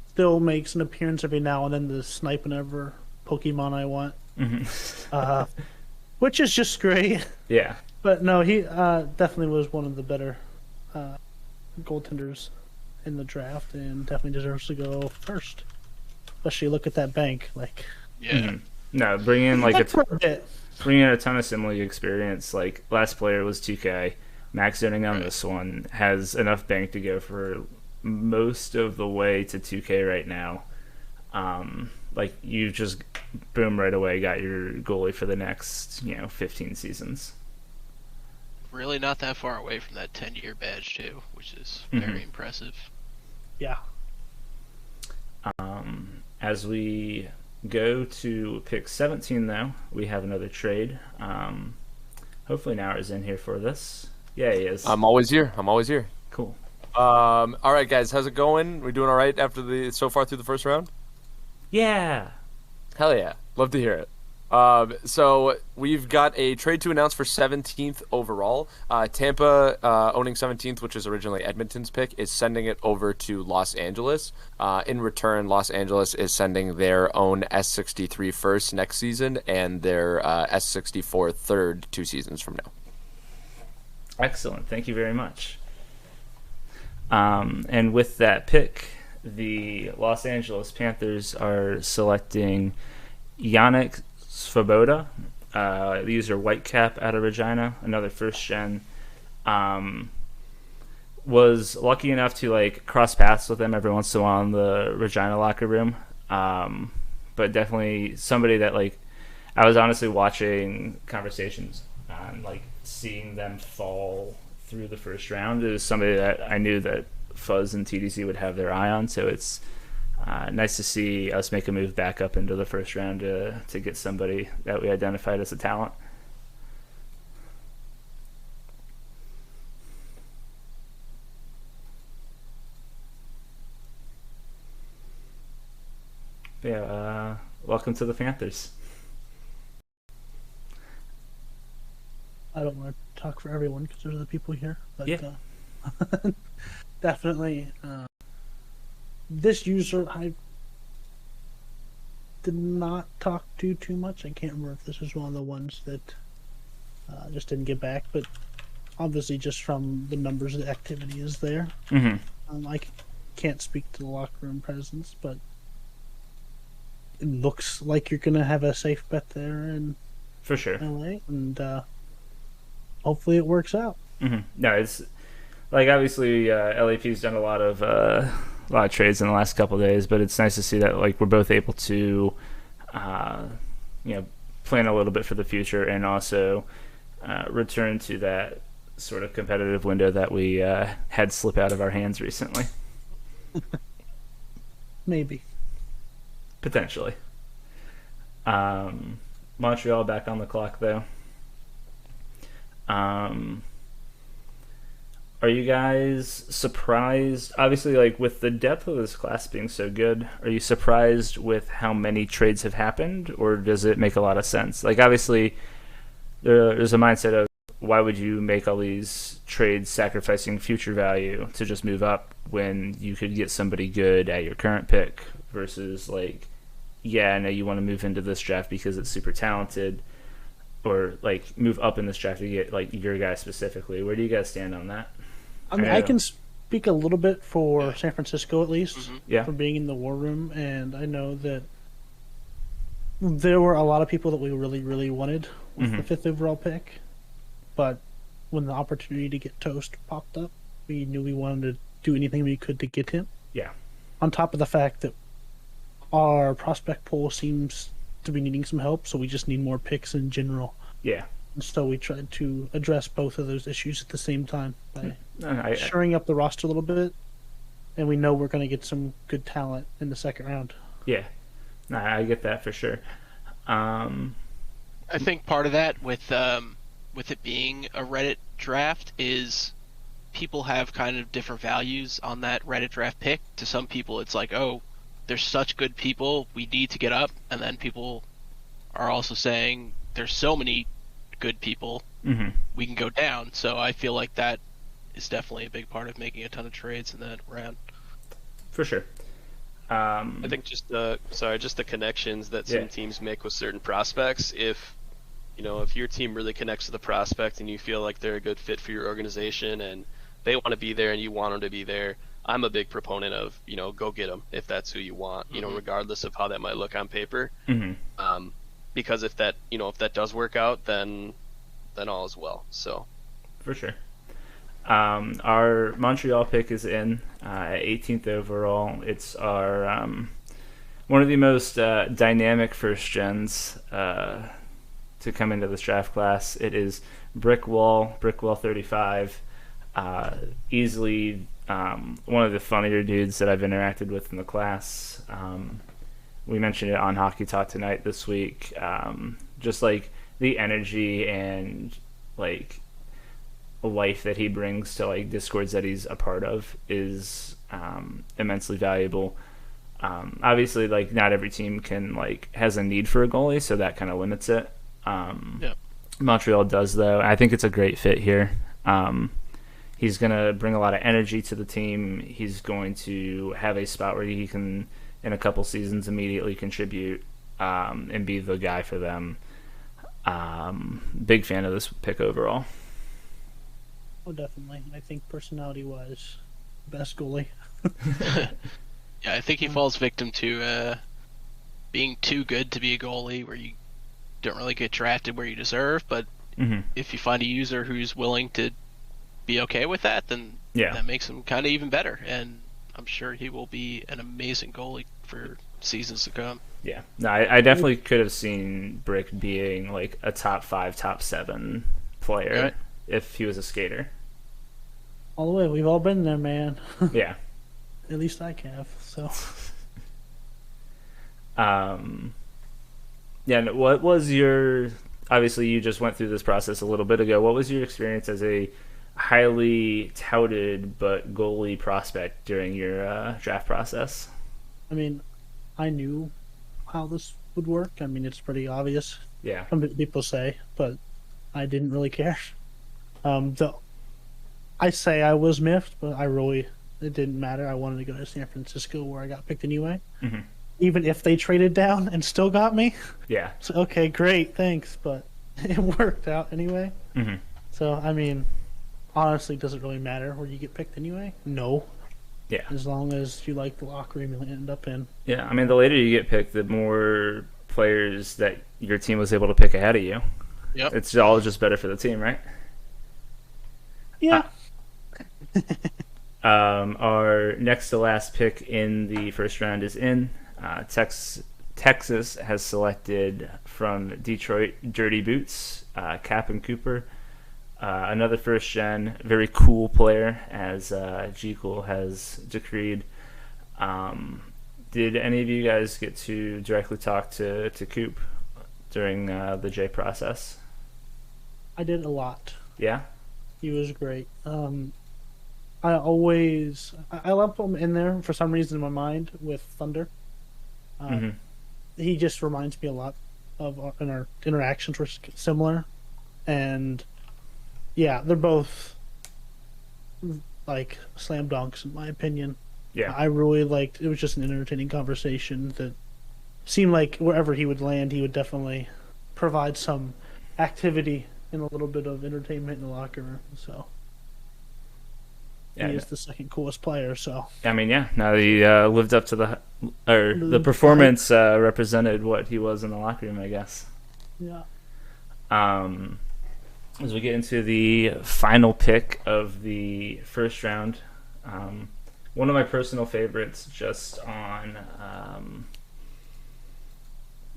Still makes an appearance every now and then to snipe whenever Pokemon I want. Which is just great. Yeah. But no, he definitely was one of the better goaltenders in the draft, and definitely deserves to go first. Especially look at that bank, like. Yeah. No, bring in bring in a ton of sim league experience. Like last player was 2K. Max zoning on this one has enough bank to go for most of the way to 2K right now. Like you just boom right away got your goalie for the next 15 seasons. Really not that far away from that 10-year badge too, which is very impressive. Yeah. As we go to pick 17, though, we have another trade. Hopefully Nauer is in here for this. Yeah, he is. I'm always here. Cool. All right, guys, how's it going? We doing all right after so far through the first round? Yeah. Hell yeah. Love to hear it. So we've got a trade to announce for 17th overall. Tampa, owning 17th, which is originally Edmonton's pick, is sending it over to Los Angeles. In return, Los Angeles is sending their own S63 first next season and their S64 third 2 seasons from now. Excellent. Thank you very much. And with that pick, the Los Angeles Panthers are selecting Yannick Svoboda. These are Whitecap out of Regina, another first gen. Was lucky enough to cross paths with them every once in a while in the Regina locker room. But definitely somebody that I was honestly watching conversations on seeing them fall through the first round. It was somebody that I knew that Fuzz and TDC would have their eye on, so it's nice to see us make a move back up into the first round to get somebody that we identified as a talent. Yeah, welcome to the Panthers. I don't want to talk for everyone because there's other people here, but yeah. Definitely. This user I did not talk to too much. I can't remember if this was one of the ones that just didn't get back, but obviously just from the numbers, the activity is there. I can't speak to the locker room presence, but it looks like you're going to have a safe bet there in for sure LA, and hopefully it works out. No, it's obviously LAP's done a lot of trades in the last couple of days, but it's nice to see that we're both able to plan a little bit for the future and also return to that sort of competitive window that we had slip out of our hands recently. Maybe. Potentially. Montreal back on the clock, though. Are you guys surprised? Obviously, like with the depth of this class being so good, are you surprised with how many trades have happened, or does it make a lot of sense? Like, obviously, there's a mindset of why would you make all these trades sacrificing future value to just move up when you could get somebody good at your current pick versus like, yeah, I know you want to move into this draft because it's super talented, or like move up in this draft to get like your guy specifically. Where do you guys stand on that? I mean, I can speak a little bit for San Francisco, at least, for being in the war room, and I know that there were a lot of people that we really, really wanted with the 5th overall pick, but when the opportunity to get Toast popped up, we knew we wanted to do anything we could to get him. Yeah. On top of the fact that our prospect pool seems to be needing some help, so we just need more picks in general. Yeah. And so we tried to address both of those issues at the same time by shoring up the roster a little bit, and we know we're going to get some good talent in the second round. Yeah. I get that for sure. I think part of that with it being a Reddit draft is people have kind of different values on that Reddit draft pick. To some people, it's like, oh, there's such good people, we need to get up. And then people are also saying there's so many good people, we can go down. So I feel like that is definitely a big part of making a ton of trades in that round. For sure. I think just the connections that some teams make with certain prospects. If your team really connects to the prospect and you feel like they're a good fit for your organization and they want to be there and you want them to be there, I'm a big proponent of, go get them if that's who you want, regardless of how that might look on paper. Because if that does work out, then all is well. So, for sure. Our Montreal pick is in at 18th overall. It's our one of the most dynamic first gens to come into this draft class. It is Brickwall 35. Easily one of the funnier dudes that I've interacted with in the class. We mentioned it on Hockey Talk Tonight this week. Just like the energy and like life that he brings to like discords that he's a part of is immensely valuable. Obviously, like not every team has a need for a goalie, so that kind of limits it. Montreal does though. I think it's a great fit here. He's going to bring a lot of energy to the team. He's going to have a spot where he can, in a couple seasons, immediately contribute and be the guy for them. Big fan of this pick overall. Oh, definitely. I think personality-wise, best goalie. Yeah, I think he falls victim to being too good to be a goalie, where you don't really get drafted where you deserve. But if you find a user who's willing to be okay with that, then that makes him kind of even better. And I'm sure he will be an amazing goalie for seasons to come. Yeah, no, I definitely could have seen Brick being like a top 5, top 7 player if he was a skater. All the way, we've all been there, man. Yeah. At least I have. So. Yeah. What was your? Obviously, you just went through this process a little bit ago. What was your experience as a highly touted but goalie prospect during your draft process? I mean, I knew how this would work. I mean, it's pretty obvious. Yeah. Some people say, but I didn't really care. I say I was miffed, but it didn't matter. I wanted to go to San Francisco where I got picked anyway. Even if they traded down and still got me. Yeah. So, okay, great, thanks, but it worked out anyway. So, I mean, honestly, does it really matter where you get picked anyway? No. Yeah. As long as you like the locker room you end up in. Yeah, I mean, the later you get picked, the more players that your team was able to pick ahead of you. Yep. It's all just better for the team, right? Yeah. Our next to last pick in the first round is in. Texas has selected from Detroit Dirty Boots, Cap and Cooper. another first gen, very cool player, as G Cool has decreed. Did any of you guys get to directly talk to Coop during the J process? I did a lot. Yeah? He was great. I left him in there for some reason in my mind with Thunder. He just reminds me a lot of our interactions were similar, and yeah, they're both like slam dunks in my opinion. Yeah, I really liked. It was just an entertaining conversation that seemed like wherever he would land, he would definitely provide some activity and a little bit of entertainment in the locker room. So. He is the second coolest player, so... I mean, yeah. No, he lived up to the performance represented what he was in the locker room, I guess. Yeah. As we get into the final pick of the first round, one of my personal favorites just on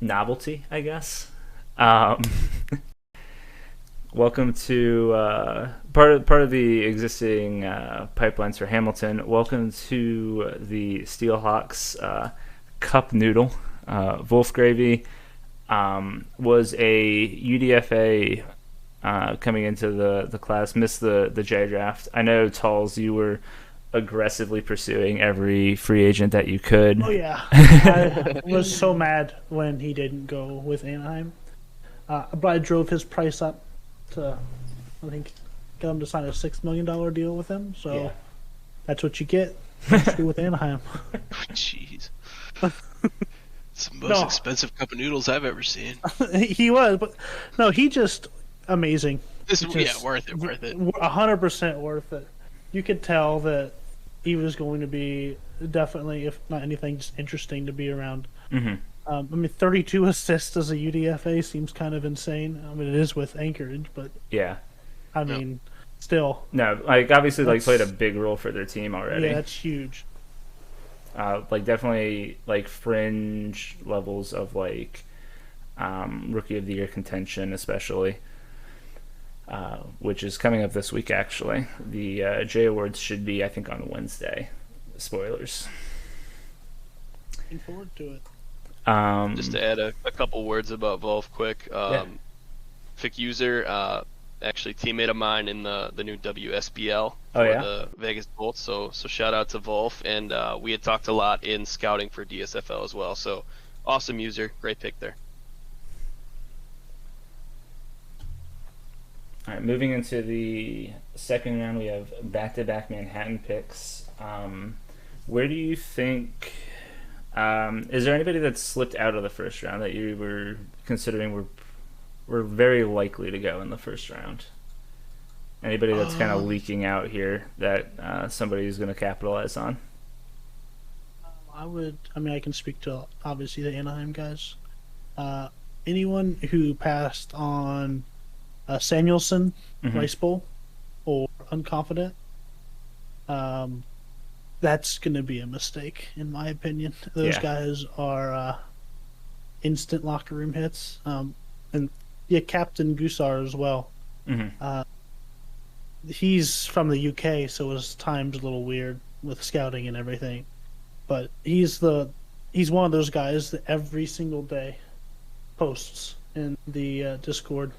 novelty, I guess. Welcome to part of the existing pipelines for Hamilton. Welcome to the Steelhawks Cup Noodle. Wolf Gravy was a UDFA coming into the class. Missed the J draft. I know, Talls, you were aggressively pursuing every free agent that you could. Oh yeah, I was so mad when he didn't go with Anaheim. But I drove his price up to, I think, get him to sign a $6 million deal with him. So that's what you get with Anaheim. Jeez. It's the most expensive cup of noodles I've ever seen. He was, but no, he just amazing. Worth it. 100% worth it. You could tell that he was going to be definitely, if not anything, just interesting to be around. Mm-hmm. I mean, 32 assists as a UDFA seems kind of insane. I mean, it is with Anchorage, but yeah, I mean, still. No, like obviously, like played a big role for their team already. Yeah, that's huge. Like definitely like fringe levels of like rookie of the year contention, especially, which is coming up this week. Actually, the J Awards should be, I think, on Wednesday. Spoilers. Looking forward to it. Just to add a couple words about Volf quick. Fick user, actually teammate of mine in the new WSBL for the Vegas Bolts. So shout out to Volf, and we had talked a lot in scouting for DSFL as well. So awesome user, great pick there. All right, moving into the second round, we have back-to-back Manhattan picks. Where do you think? Is there anybody that slipped out of the first round that you were considering were very likely to go in the first round? Anybody that's kind of leaking out here that somebody's going to capitalize on? I can speak to obviously the Anaheim guys. Anyone who passed on Samuelson, Rice Bowl, or Unconfident, that's going to be a mistake, in my opinion. Those guys are instant locker room hits. And Captain Gusar as well. Mm-hmm. He's from the UK, so his time's a little weird with scouting and everything. But he's one of those guys that every single day posts in the Discord.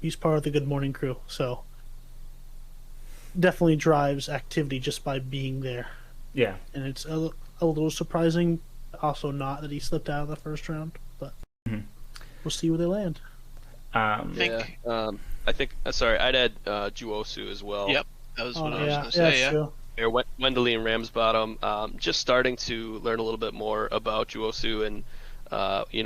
He's part of the Good Morning crew, so definitely drives activity just by being there. Yeah. And it's a little surprising, also not that he slipped out of the first round, but we'll see where they land. I think sorry, I'd add Juosu as well. Yep, that was what I was going to say. True. Wendley and Ramsbottom. Just starting to learn a little bit more about Juosu, and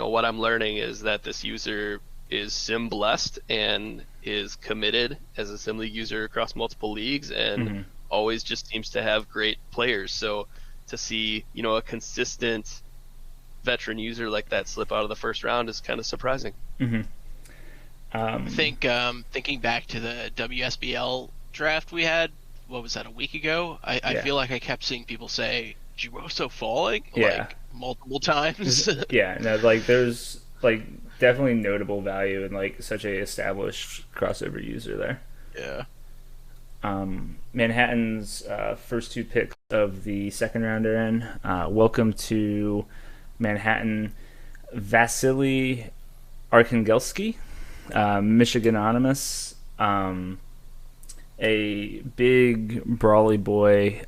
what I'm learning is that this user is sim blessed and is committed as a sim league user across multiple leagues, and always just seems to have great players. So to see a consistent veteran user like that slip out of the first round is kind of surprising. I think thinking back to the WSBL draft we had, what was that, a week ago? I feel like I kept seeing people say Giroso falling like multiple times. There's like definitely notable value in like such a established crossover user there. Yeah. Manhattan's first 2 picks of the second round are in. Welcome to Manhattan, Vasily Arkhangelski, Michigan Anonymous, a big brawly boy.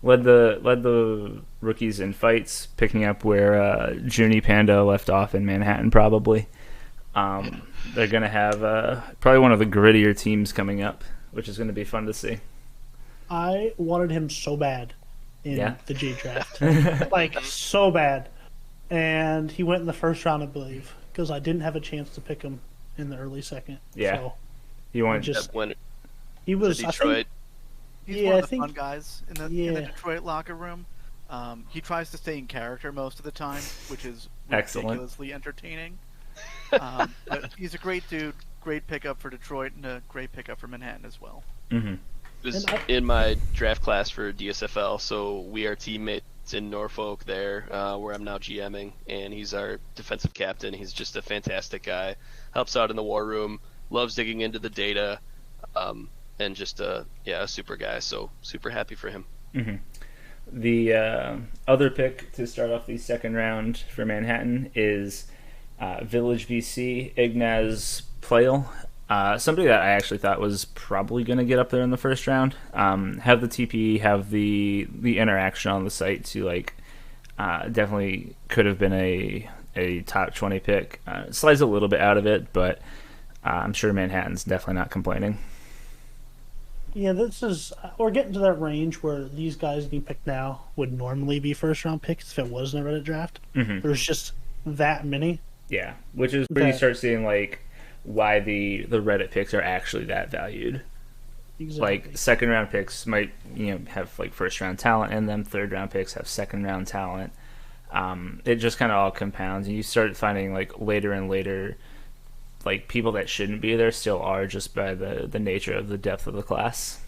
Led the rookies in fights, picking up where Junie Pando left off in Manhattan. Probably, they're gonna have probably one of the grittier teams coming up, which is going to be fun to see. I wanted him so bad in the G draft, so bad, and he went in the first round, I believe, because I didn't have a chance to pick him in the early second. Yeah, so he went. He was Detroit. He's one of the fun guys in the Detroit locker room. He tries to stay in character most of the time, which is ridiculously entertaining. But he's a great dude, great pickup for Detroit, and a great pickup for Manhattan as well. Mm-hmm. He was in my draft class for DSFL, so we are teammates in Norfolk there, where I'm now GMing, and he's our defensive captain. He's just a fantastic guy, helps out in the war room, loves digging into the data, and just a super guy, so super happy for him. Mm-hmm. The other pick to start off the second round for Manhattan is Village BC, Ignaz Playle. Somebody that I actually thought was probably going to get up there in the first round. Have the TP, have the interaction on the site to definitely could have been a top 20 pick. Slides a little bit out of it, but I'm sure Manhattan's definitely not complaining. Yeah, we're getting to that range where these guys getting picked now would normally be first round picks if it wasn't a Reddit draft. Mm-hmm. There's just that many. Yeah, which is where you start seeing why the Reddit picks are actually that valued. Exactly. Second round picks might have first round talent in them. Third round picks have second round talent. It just kind of all compounds, and you start finding later and later. People that shouldn't be there still are, just by the nature of the depth of the class.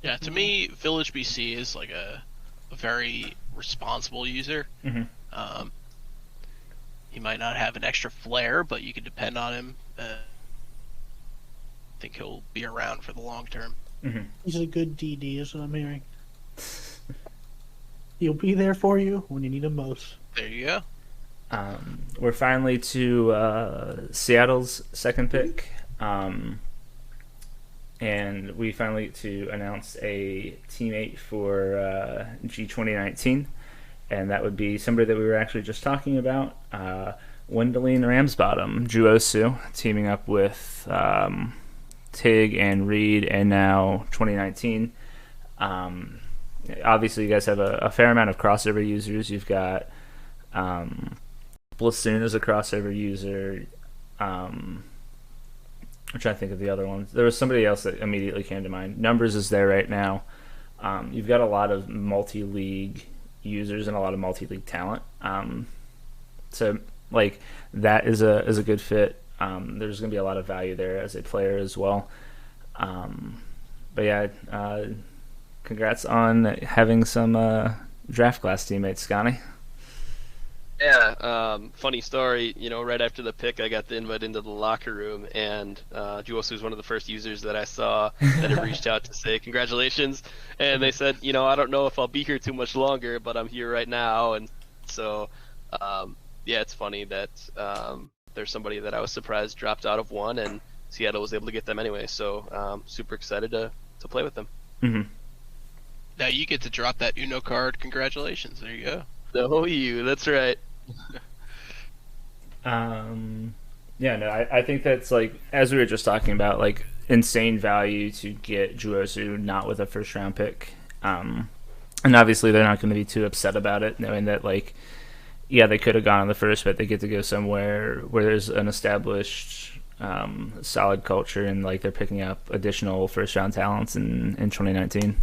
Yeah, to me, Village BC is a very responsible user. Mm-hmm. He might not have an extra flair, but you can depend on him. I think he'll be around for the long term. Mm-hmm. He's a good DD, is what I'm hearing. He'll be there for you when you need him most. There you go. We're finally to Seattle's second pick, and we finally get to announce a teammate for G2019, and that would be somebody that we were actually just talking about, Wendeline Ramsbottom, Juosu, teaming up with Tig and Reed, and now 2019. Obviously, you guys have a fair amount of crossover users. You've got Blassoon is a crossover user. I'm trying to think of the other ones. There was somebody else that immediately came to mind. Numbers is there right now. You've got a lot of multi-league users and a lot of multi-league talent. So that is a good fit. There's going to be a lot of value there as a player as well. But yeah, congrats on having some draft class teammates, Scotty. Yeah, funny story, right after the pick, I got the invite into the locker room, and Juosu was one of the first users that I saw that had reached out to say congratulations, and they said, I don't know if I'll be here too much longer, but I'm here right now, and so, yeah, it's funny that there's somebody that I was surprised dropped out of one, and Seattle was able to get them anyway, so super excited to play with them. Mm-hmm. Now you get to drop that Uno card. Congratulations. There you go. That's right. Yeah, no, I think that's as we were just talking about, insane value to get Juosu not with a first round pick. And obviously they're not going to be too upset about it, knowing that they could have gone on the first, but they get to go somewhere where there's an established solid culture, and they're picking up additional first round talents in 2019.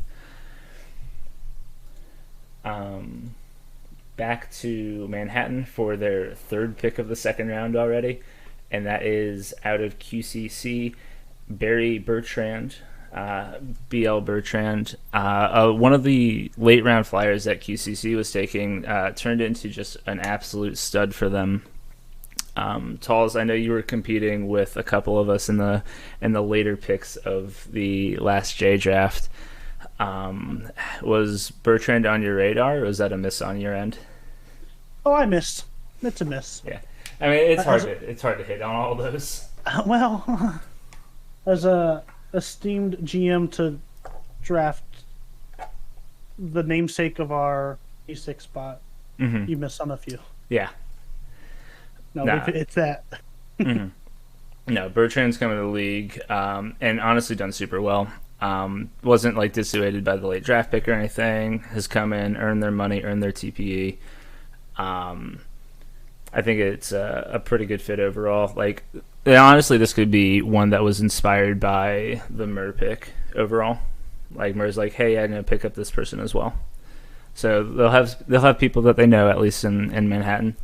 Back to Manhattan for their third pick of the second round already, and that is out of QCC, Barry Bertrand, BL Bertrand. One of the late round flyers that QCC was taking turned into just an absolute stud for them. Talls, I know you were competing with a couple of us in the later picks of the last J draft. Was Bertrand on your radar, or was that a miss on your end? Oh, I missed. It's a miss. Yeah, I mean it's hard to hit on all those. Well, as a esteemed GM to draft the namesake of our E6 spot, you missed on a few. Yeah. No, it's that. No, Bertrand's coming to the league, and honestly done super well. Wasn't like dissuaded by the late draft pick or anything. Has come in, earned their money, earned their TPE. I think it's a pretty good fit overall. Like, honestly, this could be one that was inspired by the Murr pick overall. Like Murr's like, hey, I'm gonna pick up this person as well. So they'll have people that they know, at least in Manhattan,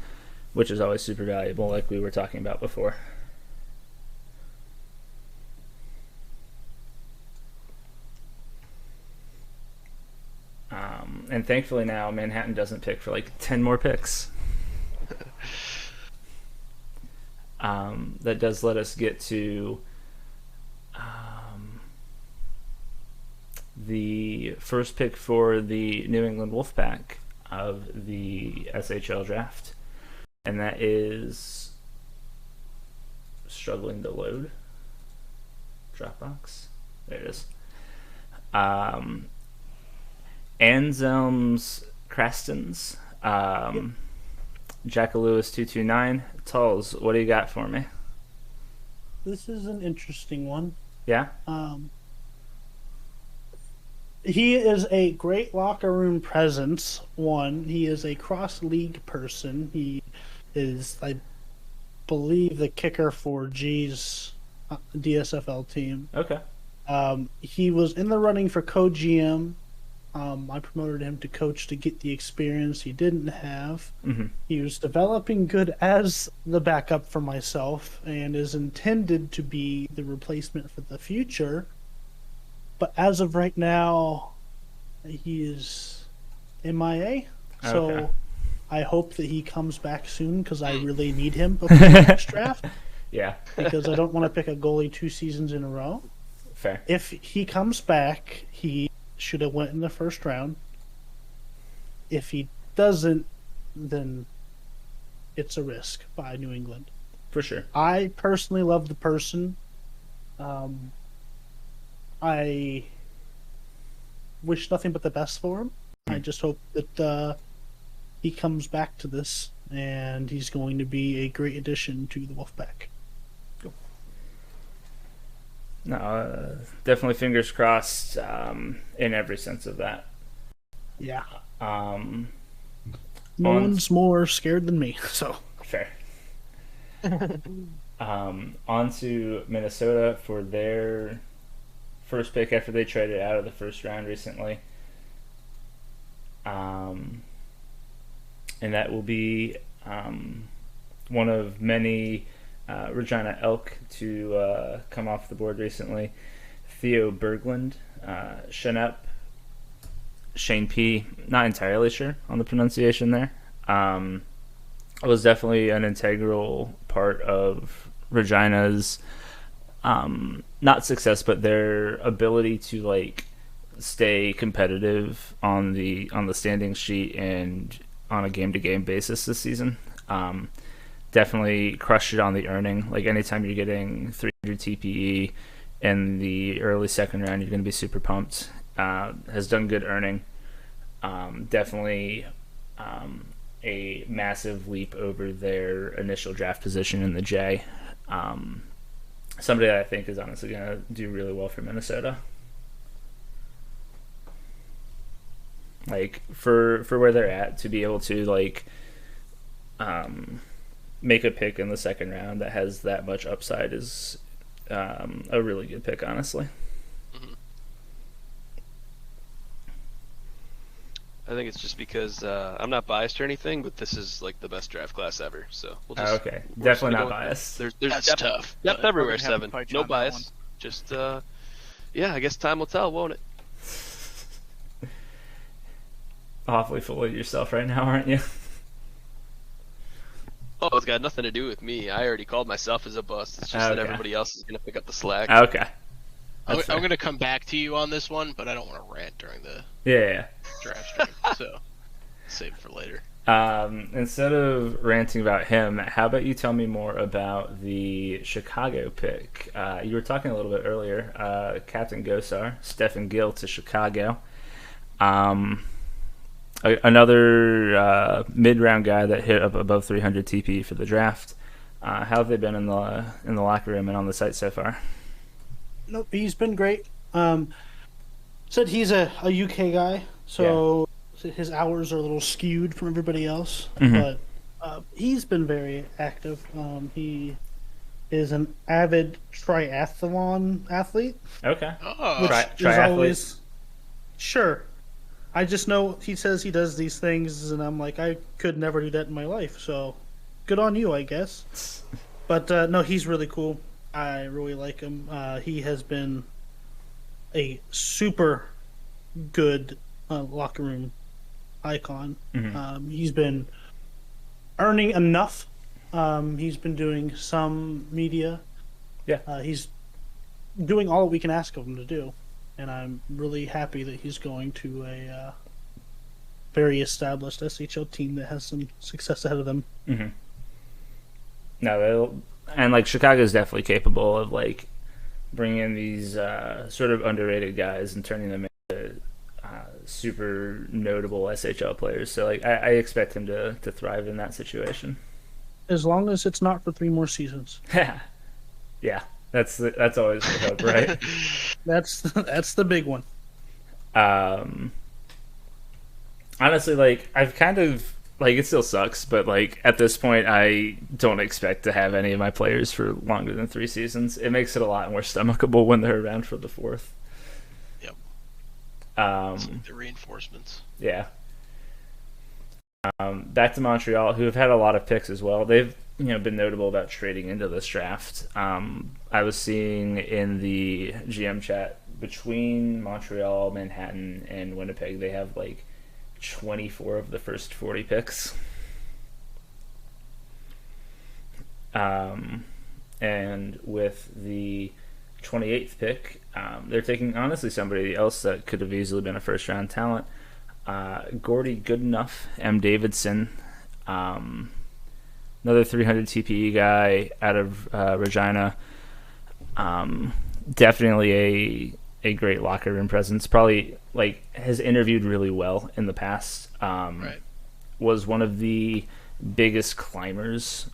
which is always super valuable, like we were talking about before. And thankfully now Manhattan doesn't pick for like 10 more picks. That does let us get to the first pick for the New England Wolfpack of the SHL draft. And that is struggling to load. Dropbox. There it is. Anselm's Crastons. Jackalewis 229. Tulls, what do you got for me? This is an interesting one. Yeah? He is a great locker room presence, one. He is a cross-league person. He is, I believe, the kicker for G's DSFL team. Okay. He was in the running for co-GM. I promoted him to coach to get the experience he didn't have. He was developing good as the backup for myself and is intended to be the replacement for the future. But as of right now, he is MIA. So Okay. I hope that he comes back soon because I really need him before the next draft. Yeah. Because I don't want to pick a goalie 2 seasons in a row. Fair. If he comes back, he should have went in the first round. If he doesn't, then it's a risk by New England. For sure. I personally love the person. I wish nothing but the best for him. I just hope that he comes back to this and he's going to be a great addition to the Wolfpack. Cool. No, definitely fingers crossed in every sense of that. Yeah. No one's more scared than me, so. Fair. On to Minnesota for their first pick after they traded out of the first round recently. And that will be one of many Regina Elk to come off the board recently. Theo Berglund, Shanep, Shane P. Not entirely sure on the pronunciation there. Was definitely an integral part of Regina's not success, but their ability to like stay competitive on the standing sheet and on a game-to-game basis this season. Definitely crushed it on the earning. Like anytime you're getting 300 TPE in the early second round, you're going to be super pumped. Has done good earning. Definitely a massive leap over their initial draft position in the J. Somebody that I think is honestly going to do really well for Minnesota. Like for where they're at, to be able to like make a pick in the second round that has that much upside is a really good pick, honestly. I think it's just because I'm not biased or anything, but this is like the best draft class ever. So we'll just, okay, definitely not biased. There's That's tough. Depth everywhere, Seven. No on bias. Just yeah, I guess time will tell, won't it? Awfully full of yourself right now, aren't you? Oh, it's got nothing to do with me. I already called myself as a bust. It's just that everybody else is going to pick up the slack. Okay. I'm going to come back to you on this one, but I don't want to rant during the draft stream, so save it for later. Instead of ranting about him, how about you tell me more about the Chicago pick? You were talking a little bit earlier. Captain Gosar, Stephen Gill to Chicago. Another mid-round guy that hit up above 300 TP for the draft. How have they been in the locker room and on the site so far? Nope, he's been great. Said he's a UK guy, so his hours are a little skewed from everybody else. But he's been very active. He is an avid triathlon athlete. Okay. Which is always sure. I just know he says he does these things, and I'm like, I could never do that in my life. So, good on you, I guess. But no, he's really cool. I really like him. He has been a super good locker room icon. He's been earning enough. He's been doing some media. Yeah. He's doing all we can ask of him to do. And I'm really happy that he's going to a very established SHL team that has some success ahead of them. No, and like Chicago's definitely capable of like bringing in these sort of underrated guys and turning them into super notable SHL players. So like I expect him to thrive in that situation. As long as it's not for 3 more seasons. Yeah, that's always the hope, right? That's the big one. Honestly, like I've kind of like it still sucks, but like at this point, I don't expect to have any of my players for longer than 3 seasons. It makes it a lot more stomachable when they're around for the 4th. Yep. Like the reinforcements. Yeah. Back to Montreal, who have had a lot of picks as well. They've been notable about trading into this draft. I was seeing in the GM chat between Montreal, Manhattan, and Winnipeg, they have like 24 of the first 40 picks. And with the 28th pick, they're taking honestly somebody else that could have easily been a first round talent. Gordy Goodenough, M. Davidson, another 300 TPE guy out of Regina. Definitely a great locker room presence. Probably like has interviewed really well in the past. Right. Was one of the biggest climbers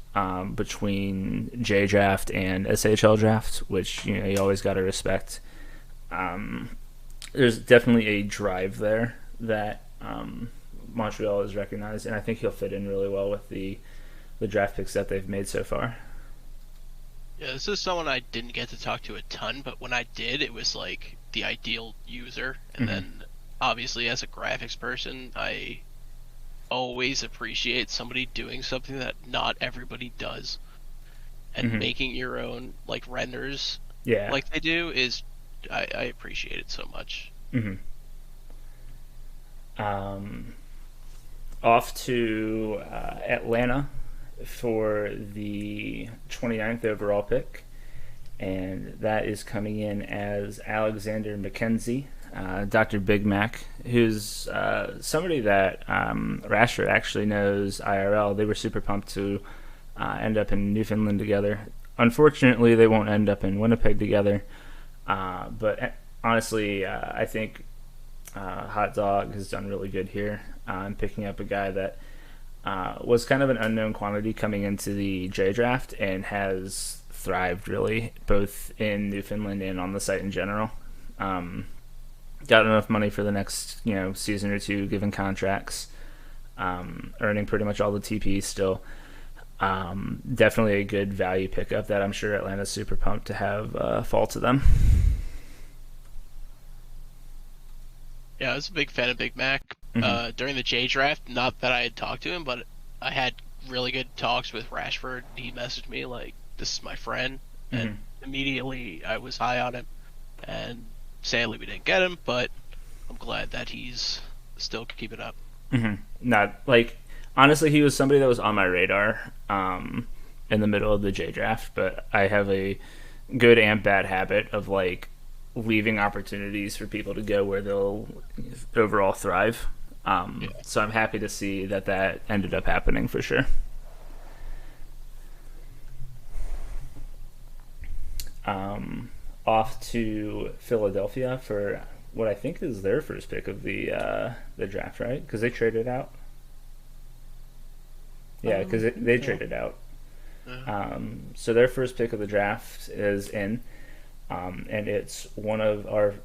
between J Draft and SHL Draft, which you always got to respect. There's definitely a drive there that Montreal has recognized, and I think he'll fit in really well with the draft picks that they've made so far. Yeah, this is someone I didn't get to talk to a ton, but when I did, it was like the ideal user. And then, obviously, as a graphics person, I always appreciate somebody doing something that not everybody does. And making your own like renders like they do is, I appreciate it so much. Off to Atlanta for the 29th overall pick, and that is coming in as Alexander McKenzie, Dr. Big Mac, who's somebody that Rashford actually knows IRL. They were super pumped to end up in Newfoundland together. Unfortunately, they won't end up in Winnipeg together, but honestly, I think Hot Dog has done really good here in picking up a guy that was kind of an unknown quantity coming into the J Draft and has thrived really both in Newfoundland and on the site in general. Got enough money for the next season or two given contracts, earning pretty much all the TP still. Definitely a good value pickup that I'm sure Atlanta's super pumped to have fall to them. Yeah, I was a big fan of Big Mac during the J Draft. Not that I had talked to him, but I had really good talks with Rashford. He messaged me like, "This is my friend," and immediately I was high on him. And sadly, we didn't get him, but I'm glad that he's still keeping up. Not like honestly, he was somebody that was on my radar in the middle of the J draft, but I have a good and bad habit of like leaving opportunities for people to go where they'll overall thrive. So I'm happy to see that ended up happening for sure. Off to Philadelphia for what I think is their first pick of the draft, right? Because they traded out. Yeah, because they traded out. So their first pick of the draft is in, and it's one of our.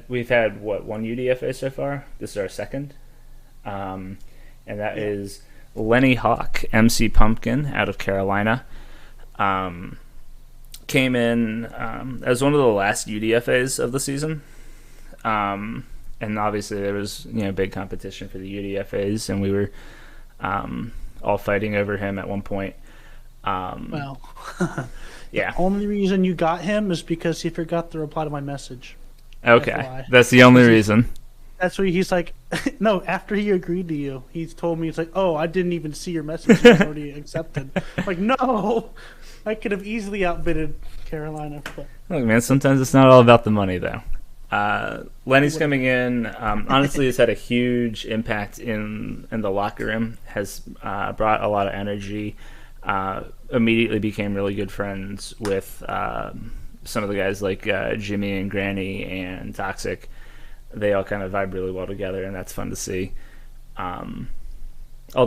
We've had one UDFA so far. This is our second, and that is Lenny Hawk, MC Pumpkin, out of Carolina. Came in as one of the last UDFAs of the season, and obviously there was big competition for the UDFAs, and we were all fighting over him at one point. Well, yeah. The only reason you got him is because he forgot to reply to my message. Okay, that's the only reason. That's what he's like. No, after he agreed to you, he's told me, it's like, oh, I didn't even see your message. It's already accepted. I'm like, no, I could have easily outbidded Carolina. But... Look, man, sometimes it's not all about the money, though. Lenny's coming in. Honestly, has had a huge impact in the locker room. Has brought a lot of energy. Immediately became really good friends with some of the guys like Jimmy and Granny and Toxic. They all kind of vibe really well together, and that's fun to see. All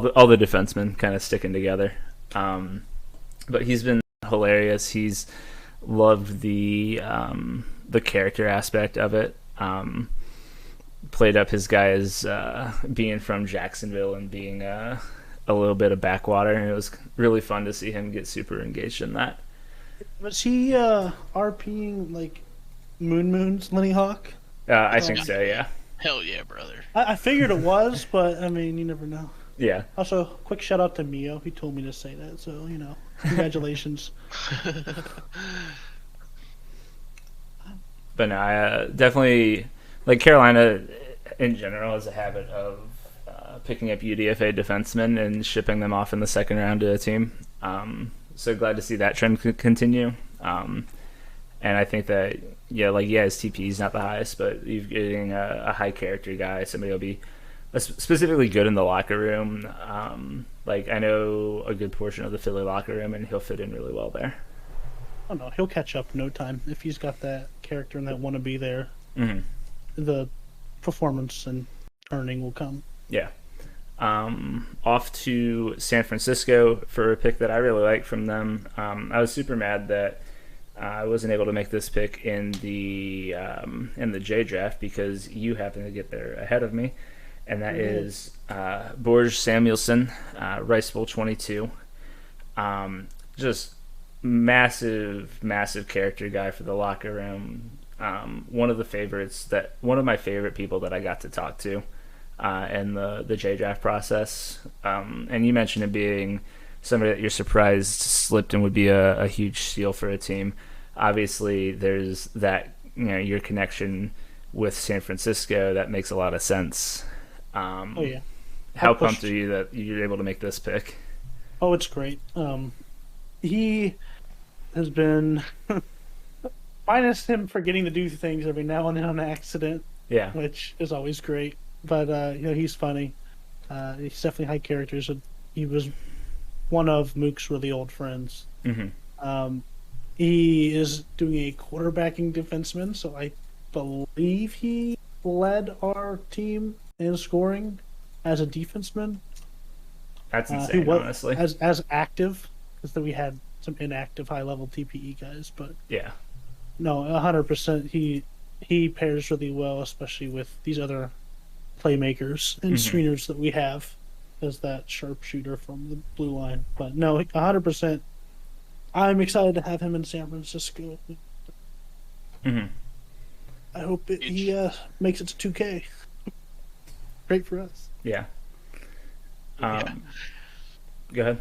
the defensemen kind of sticking together. But he's been hilarious. He's loved the character aspect of it. Played up his guy as being from Jacksonville and being a little bit of backwater, and it was really fun to see him get super engaged in that. Was he RPing like Moon's Lenny Hawk? I think so, yeah. Hell yeah, brother. I figured it was, but I mean, you never know. Yeah. Also, quick shout out to Mio. He told me to say that, so congratulations. But no, I definitely like Carolina in general has a habit of picking up UDFA defensemen and shipping them off in the second round to a team. So glad to see that trend continue. And I think that his TP is not the highest, but you're getting a high character guy, somebody will be specifically good in the locker room. I know a good portion of the Philly locker room, and he'll fit in really well there. Oh no, he'll catch up in no time if he's got that character and that want to be there. Mm-hmm. The performance and earning will come. Yeah. Off to San Francisco for a pick that I really like from them. I was super mad that I wasn't able to make this pick in the J draft because you happened to get there ahead of me, and that is Borge Samuelson, Rice Bowl 22. Just massive character guy for the locker room. One of my favorite people that I got to talk to in the J draft process. And you mentioned it being somebody that you're surprised slipped and would be a huge steal for a team. Obviously, there's that your connection with San Francisco that makes a lot of sense. Oh yeah. How pumped are you that you're able to make this pick? Oh, it's great. He has been minus him forgetting to do things every now and then on accident. Yeah, which is always great. But he's funny. He's definitely high characters. He was one of Mook's really old friends. Mm-hmm. He is doing a quarterbacking defenseman, so I believe he led our team in scoring as a defenseman. That's insane, honestly. As active, because we had some inactive high-level TPE guys, but yeah, no, 100%. He pairs really well, especially with these other playmakers and screeners that we have as that sharpshooter from the blue line. But no, 100%. I'm excited to have him in San Francisco. Mm-hmm. I hope he makes it to 2K. Great for us. Yeah. Go ahead.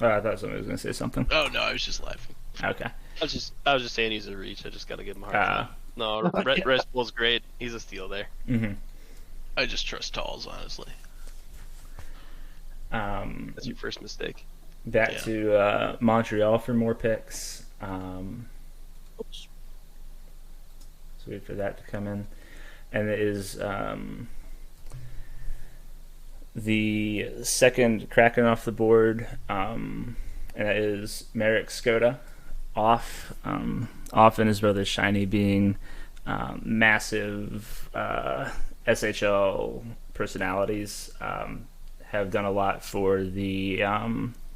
Oh, I thought somebody was going to say something. Oh no, I was just laughing. Okay. I was just saying he's a reach. I just got to give him a hard time. No, Rest Bull's great. He's a steal there. Mm-hmm. I just trust Talls, honestly. That's your first mistake. Back to Montreal for more picks. Oops. So wait for that to come in. And it is the second Kraken off the board, and that is Marek Skoda off and his brother Shiny being massive SHL personalities, have done a lot for the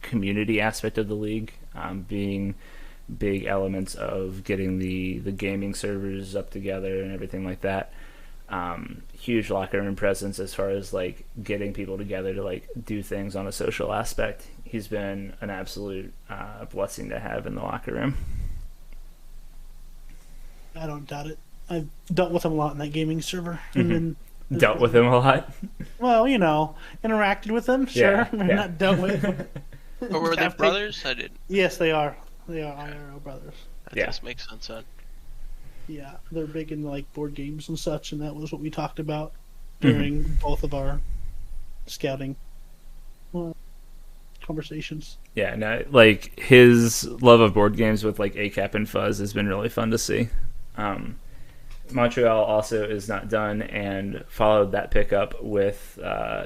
community aspect of the league, being big elements of getting the gaming servers up together and everything like that. Huge locker room presence as far as like getting people together to like do things on a social aspect. He's been an absolute blessing to have in the locker room. I don't doubt it. I've dealt with him a lot in that gaming server. And then dealt with him a lot? Well, interacted with him, sure. Yeah. Not dealt with him. Or were they brothers? I didn't. Yes, they are. They are IRL brothers. That does make sense, then. Yeah, they're big in like board games and such, and that was what we talked about during both of our scouting conversations. Yeah, no, like his love of board games with like ACAP and Fuzz has been really fun to see. Montreal also is not done and followed that pickup with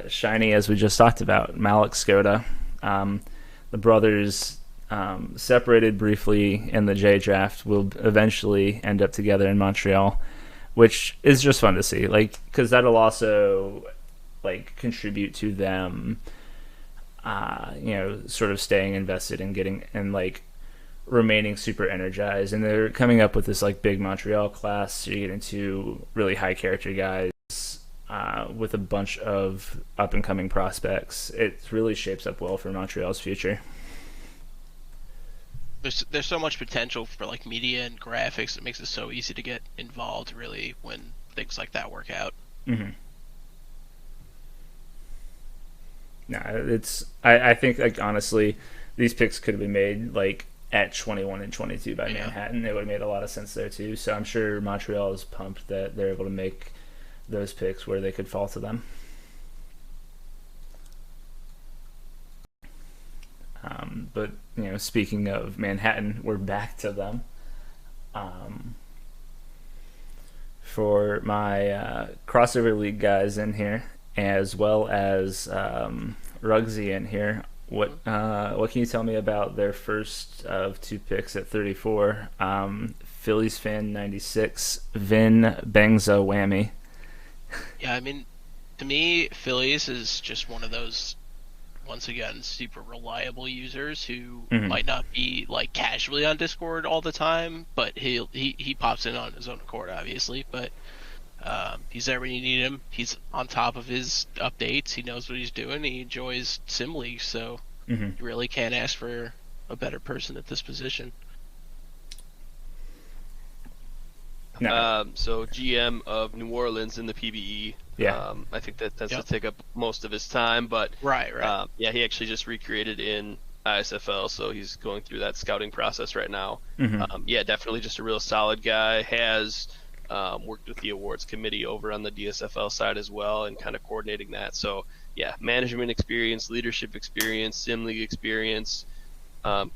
Shiny, as we just talked about, Malik Skoda. The brothers separated briefly in the J draft, will eventually end up together in Montreal, which is just fun to see, like, because that'll also like contribute to them sort of staying invested and getting and like remaining super energized. And they're coming up with this like big Montreal class, so you get into really high character guys with a bunch of up and coming prospects. It really shapes up well for Montreal's future. There's so much potential for like media and graphics. It makes it so easy to get involved, really, when things like that work out. No, I think like honestly, these picks could have been made like at 21 and 22 by Manhattan. It would have made a lot of sense there too. So I'm sure Montreal is pumped that they're able to make those picks where they could fall to them. But speaking of Manhattan, we're back to them. For my crossover league guys in here, as well as Rugsy in here, what can you tell me about their first of two picks at 34? Phillies fan 96, Vin Bangza Whammy. Yeah, I mean, to me, Phillies is just one of those, once again, super reliable users who might not be like casually on Discord all the time, but he pops in on his own accord, obviously. But he's there when you need him. He's on top of his updates. He knows what he's doing. He enjoys Sim League, so you really can't ask for a better person at this position. No. So GM of New Orleans in the PBE. Yeah. I think that tends to take up most of his time, but right. He actually just recreated in ISFL, so he's going through that scouting process right now. Definitely just a real solid guy. Has worked with the awards committee over on the DSFL side as well, and kind of coordinating that. So management experience, leadership experience, sim league experience,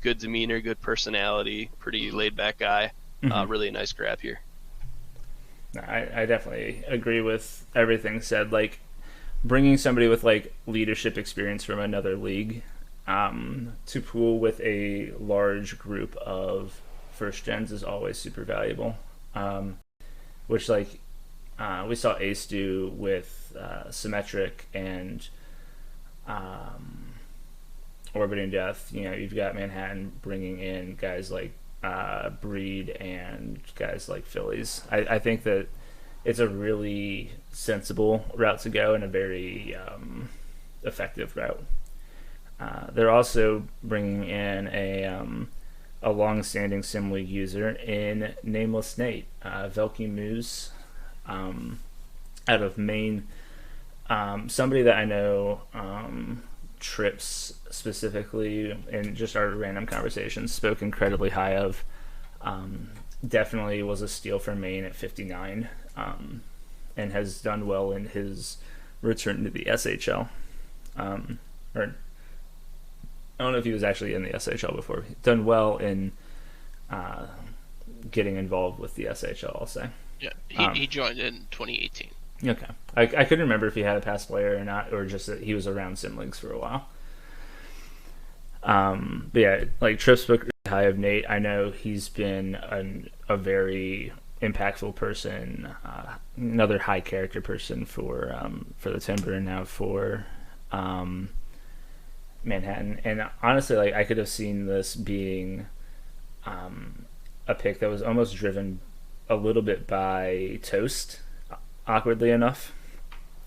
good demeanor, good personality, pretty laid back guy. Really a nice grab here. I definitely agree with everything said. Like, bringing somebody with like leadership experience from another league to pool with a large group of first gens is always super valuable. Which like we saw Ace do with Symmetric and Orbiting Death. You've got Manhattan bringing in guys like Breed and guys like Phillies. I think that it's a really sensible route to go and a very effective route. They're also bringing in a long-standing Sim League user in Nameless Nate, Velky Moose, out of Maine. Somebody that I know Trips specifically in just our random conversations spoke incredibly high of. Definitely was a steal for Maine at 59, and has done well in his return to the SHL, or I don't know if he was actually in the SHL before. Done well in getting involved with the SHL, I'll say. Yeah, he joined in 2018. Okay. I couldn't remember if he had a past player or not, or just that he was around Sim Leagues for a while. But yeah, like Tripp spoke high of Nate. I know he's been a very impactful person, another high character person for the Timber and now for Manhattan. And honestly, like I could have seen this being a pick that was almost driven a little bit by Toast, awkwardly enough.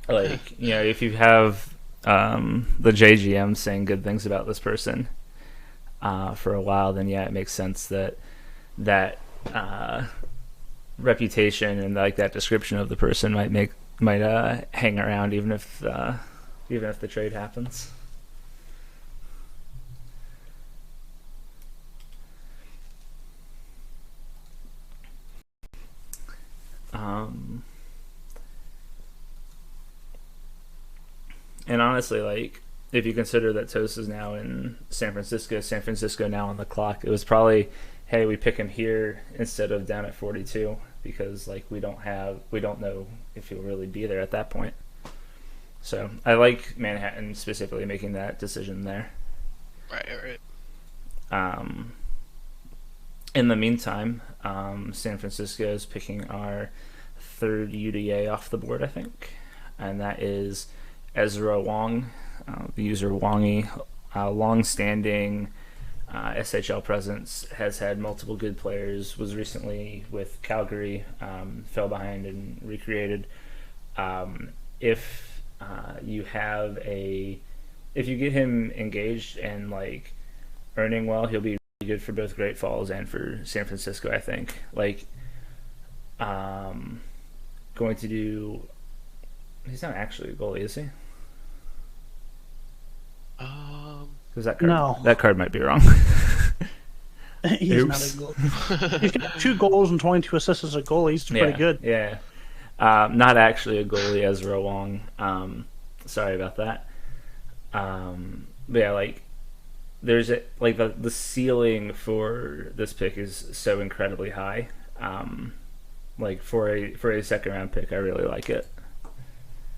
Like, you know, if you have the JGM saying good things about this person for a while, then yeah, it makes sense that reputation and like that description of the person might hang around even if the trade happens. And honestly, like, if you consider that Toast is now in San Francisco now on the clock, it was probably, hey, we pick him here instead of down at 42 because like we don't know if he'll really be there at that point. So I like Manhattan specifically making that decision there. Right. In the meantime, San Francisco is picking our third UDA off the board, I think, and that is Ezra Wong, the user Wongy, long-standing SHL presence, has had multiple good players, was recently with Calgary, fell behind and recreated. If you get him engaged and like earning well, he'll be really good for both Great Falls and for San Francisco, I think. Like, going to do. He's not actually a goalie, is he? Because that card might be wrong. He's not a goalie. He's got 2 goals and 22 assists as a goalie. He's pretty good. Yeah. Not actually a goalie, Ezra Wong. Sorry about that. But yeah, like there's the ceiling for this pick is so incredibly high. Like for a second round pick, I really like it.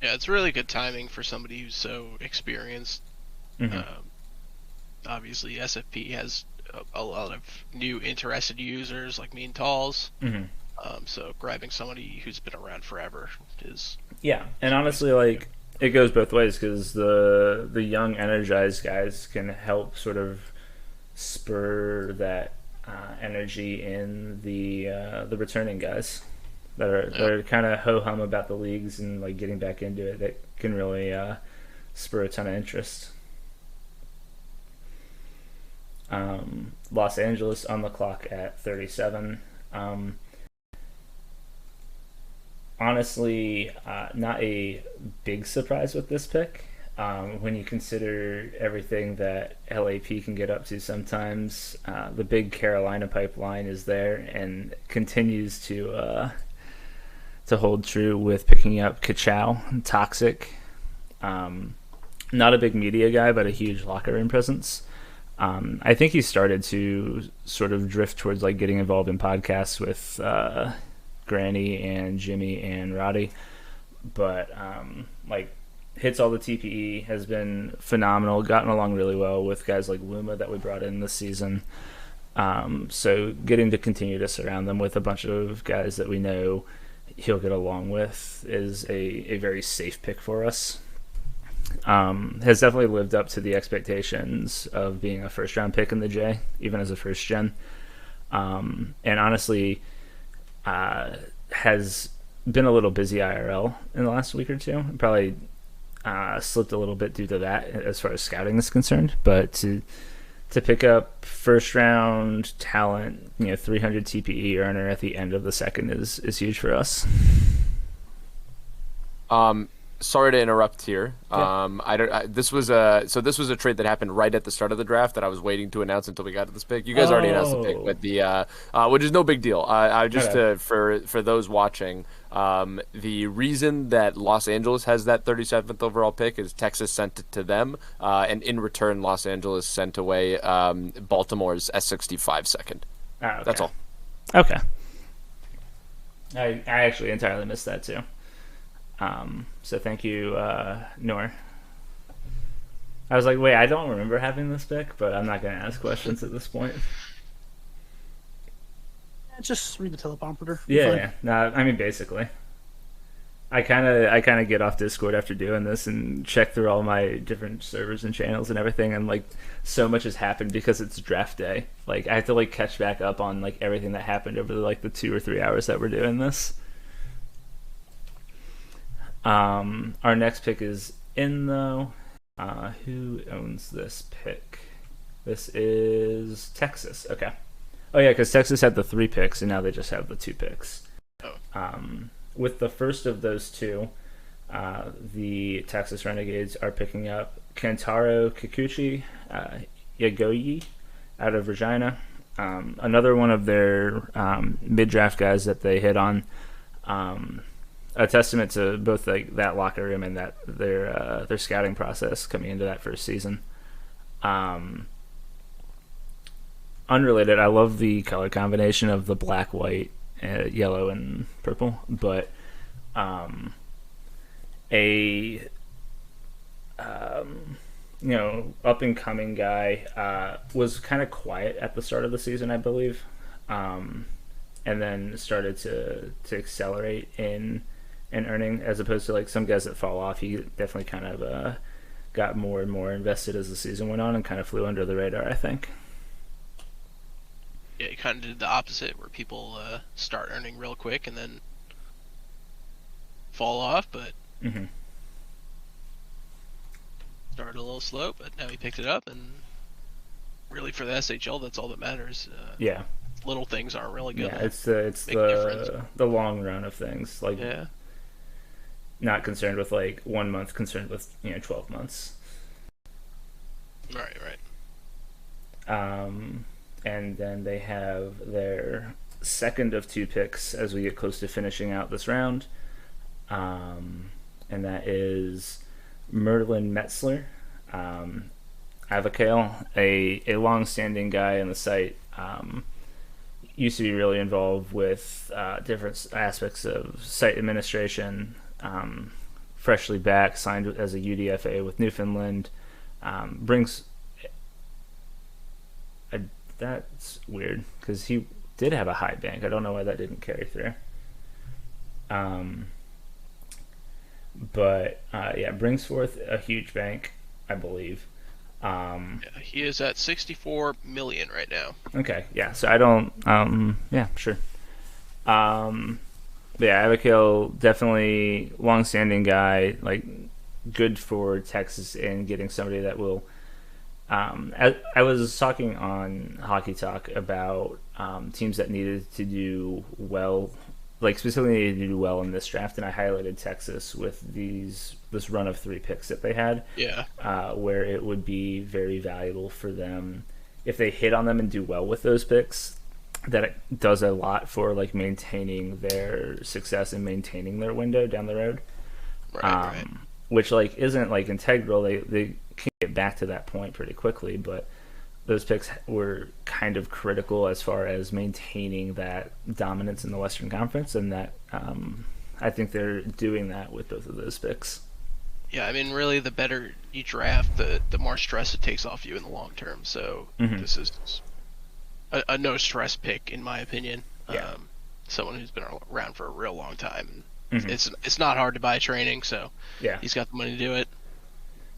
Yeah, it's really good timing for somebody who's so experienced. Mm-hmm. Obviously, SFP has a lot of new interested users like me and Talls. Mm-hmm. So grabbing somebody who's been around forever is and honestly, like it goes both ways because the young energized guys can help sort of spur that energy in the returning guys that are kind of ho hum about the leagues and like getting back into it. That can really spur a ton of interest. Los Angeles on the clock at 37. Honestly, not a big surprise with this pick. When you consider everything that LAP can get up to sometimes, the big Carolina pipeline is there and continues to hold true with picking up Kachow and Toxic. Not a big media guy, but a huge locker room presence. I think he started to sort of drift towards like getting involved in podcasts with Granny and Jimmy and Roddy, but like hits all the TPE, has been phenomenal, gotten along really well with guys like Luma that we brought in this season. So getting to continue to surround them with a bunch of guys that we know he'll get along with is a very safe pick for us. Has definitely lived up to the expectations of being a first round pick in the J, even as a first gen. And honestly, has been a little busy IRL in the last week or two. Probably slipped a little bit due to that as far as scouting is concerned. But to pick up first round talent, 300 TPE earner at the end of the second is huge for us. Sorry to interrupt here. Yeah. This was a trade that happened right at the start of the draft that I was waiting to announce until we got to this pick. You guys already announced the pick, but which is no big deal. For those watching, The reason that Los Angeles has that 37th overall pick is Texas sent it to them, and in return, Los Angeles sent away Baltimore's S65 second. Okay. That's all. Okay. I actually entirely missed that too. So thank you, Nor. I was like, wait, I don't remember having this pick, but I'm not going to ask questions at this point. Just read the teleprompter. Yeah. No, I mean, basically. I kind of get off Discord after doing this and check through all my different servers and channels and everything, and like so much has happened because it's draft day. Like I have to like catch back up on like everything that happened over like the 2 or 3 hours that we're doing this. Our next pick is in though. Who owns this pick? This is Texas. Okay. Oh yeah, because Texas had the 3 picks and now they just have the 2 picks. With the first of those 2, the Texas Renegades are picking up Kentaro Kikuchi Yagoyi out of Regina. Another one of their mid-draft guys that they hit on. A testament to both like that locker room and that their scouting process coming into that first season. Unrelated, I love the color combination of the black, white, yellow, and purple, but up and coming guy was kind of quiet at the start of the season, I believe, and then started to accelerate in earning, as opposed to like some guys that fall off. He definitely kind of got more and more invested as the season went on and kind of flew under the radar, I think. Yeah, he kind of did the opposite, where people start earning real quick and then fall off, but started a little slow, but now he picked it up, and really for the SHL, that's all that matters. Yeah. Little things aren't really good. Yeah, it's the long run of things. Like, yeah. Not concerned with like 1 month, concerned with 12 months. Right. And then they have their second of 2 picks as we get close to finishing out this round. And that is Merlin Metzler, Avocale, a long-standing guy in the site. Used to be really involved with different aspects of site administration. Freshly back, signed as a UDFA with Newfoundland. That's weird because he did have a high bank. I don't know why that didn't carry through. But brings forth a huge bank, I believe. He is at 64 million right now. Okay, yeah. So I don't. Sure. Avocale, definitely long-standing guy. Like, good for Texas in getting somebody that will. I was talking on Hockey Talk about teams that needed to do well, like specifically needed to do well in this draft, and I highlighted Texas with this run of 3 picks that they had. Yeah. Where it would be very valuable for them if they hit on them and do well with those picks. That it does a lot for like maintaining their success and maintaining their window down the road. Right. Which like isn't like integral. They can get back to that point pretty quickly, but those picks were kind of critical as far as maintaining that dominance in the Western Conference, and that I think they're doing that with both of those picks. Yeah, I mean, really, the better you draft, the more stress it takes off you in the long term. So this is a no stress pick, in my opinion. Yeah. Someone who's been around for a real long time. It's not hard to buy training, so yeah, he's got the money to do it.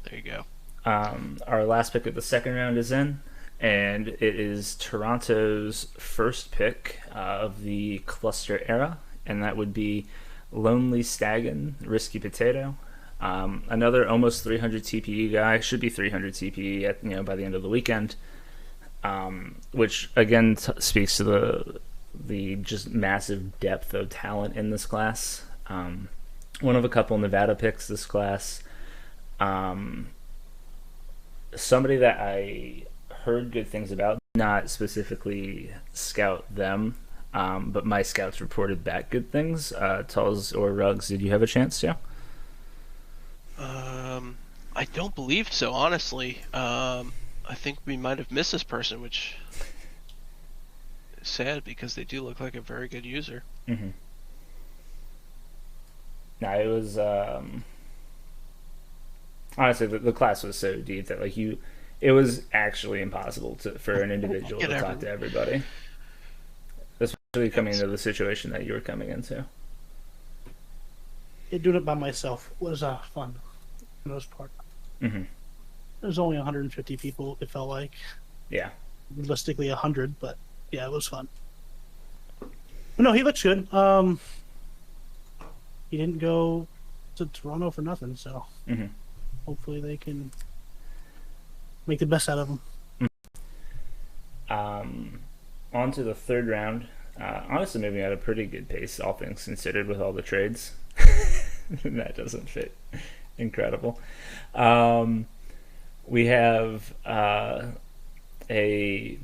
There you go. Our last pick of the second round is in, and it is Toronto's first pick of the cluster era, and that would be Lonely Stagan, Risky Potato. Another almost 300 TPE guy, should be 300 TPE by the end of the weekend, which again speaks to the just massive depth of talent in this class. One of a couple Nevada picks this class. Somebody that I heard good things about, not specifically scout them, but my scouts reported back good things. Tulls or Ruggs, did you have a chance to? I don't believe so, honestly. I think we might have missed this person, which is sad because they do look like a very good user. Mm-hmm. No, it was honestly the class was so deep that it was actually impossible for an individual to talk to everybody, especially coming into the situation that you were coming into. Yeah, doing it by myself was fun for the most part. Mm-hmm. There's only 150 people, it felt like. Yeah. Realistically 100, but yeah, it was fun. But no, he looks good. He didn't go to Toronto for nothing, so hopefully they can make the best out of him. On to the third round. Honestly, moving at a pretty good pace, all things considered, with all the trades. That doesn't fit. Incredible. We have a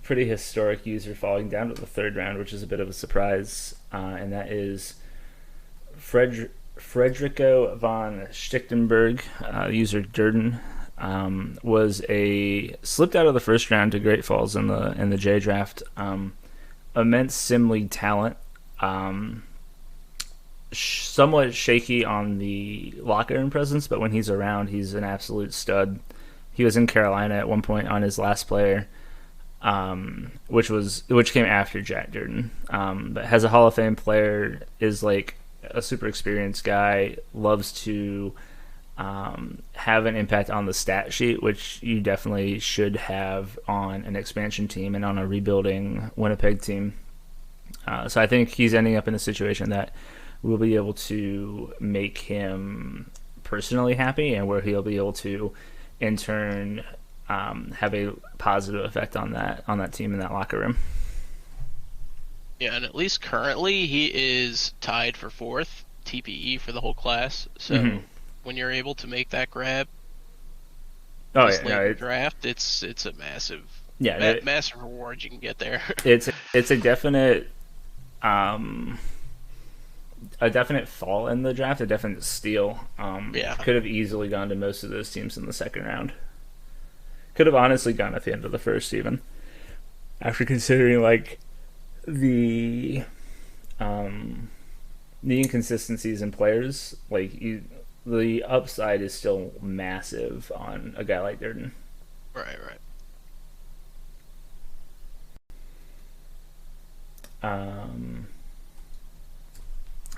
pretty historic user falling down to the third round, which is a bit of a surprise, and that is Frederico von Stichtenberg, user Durden, was slipped out of the first round to Great Falls in the J draft. Immense sim league talent, somewhat shaky on the locker room presence, but when he's around, he's an absolute stud. He was in Carolina at one point on his last player, which came after Jack Durden, but has a Hall of Fame player, is like a super experienced guy, loves to have an impact on the stat sheet, which you definitely should have on an expansion team and on a rebuilding Winnipeg team. So I think he's ending up in a situation that we'll be able to make him personally happy, and where he'll be able to, in turn, have a positive effect on that team in that locker room. Yeah, and at least currently he is tied for 4th TPE for the whole class. So when you're able to make that grab, draft, it's a massive, massive reward you can get there. It's a definite fall in the draft, a definite steal. Could have easily gone to most of those teams in the second round. Could have honestly gone at the end of the first, even after considering the inconsistencies in players. The upside is still massive on a guy like Durden. Right.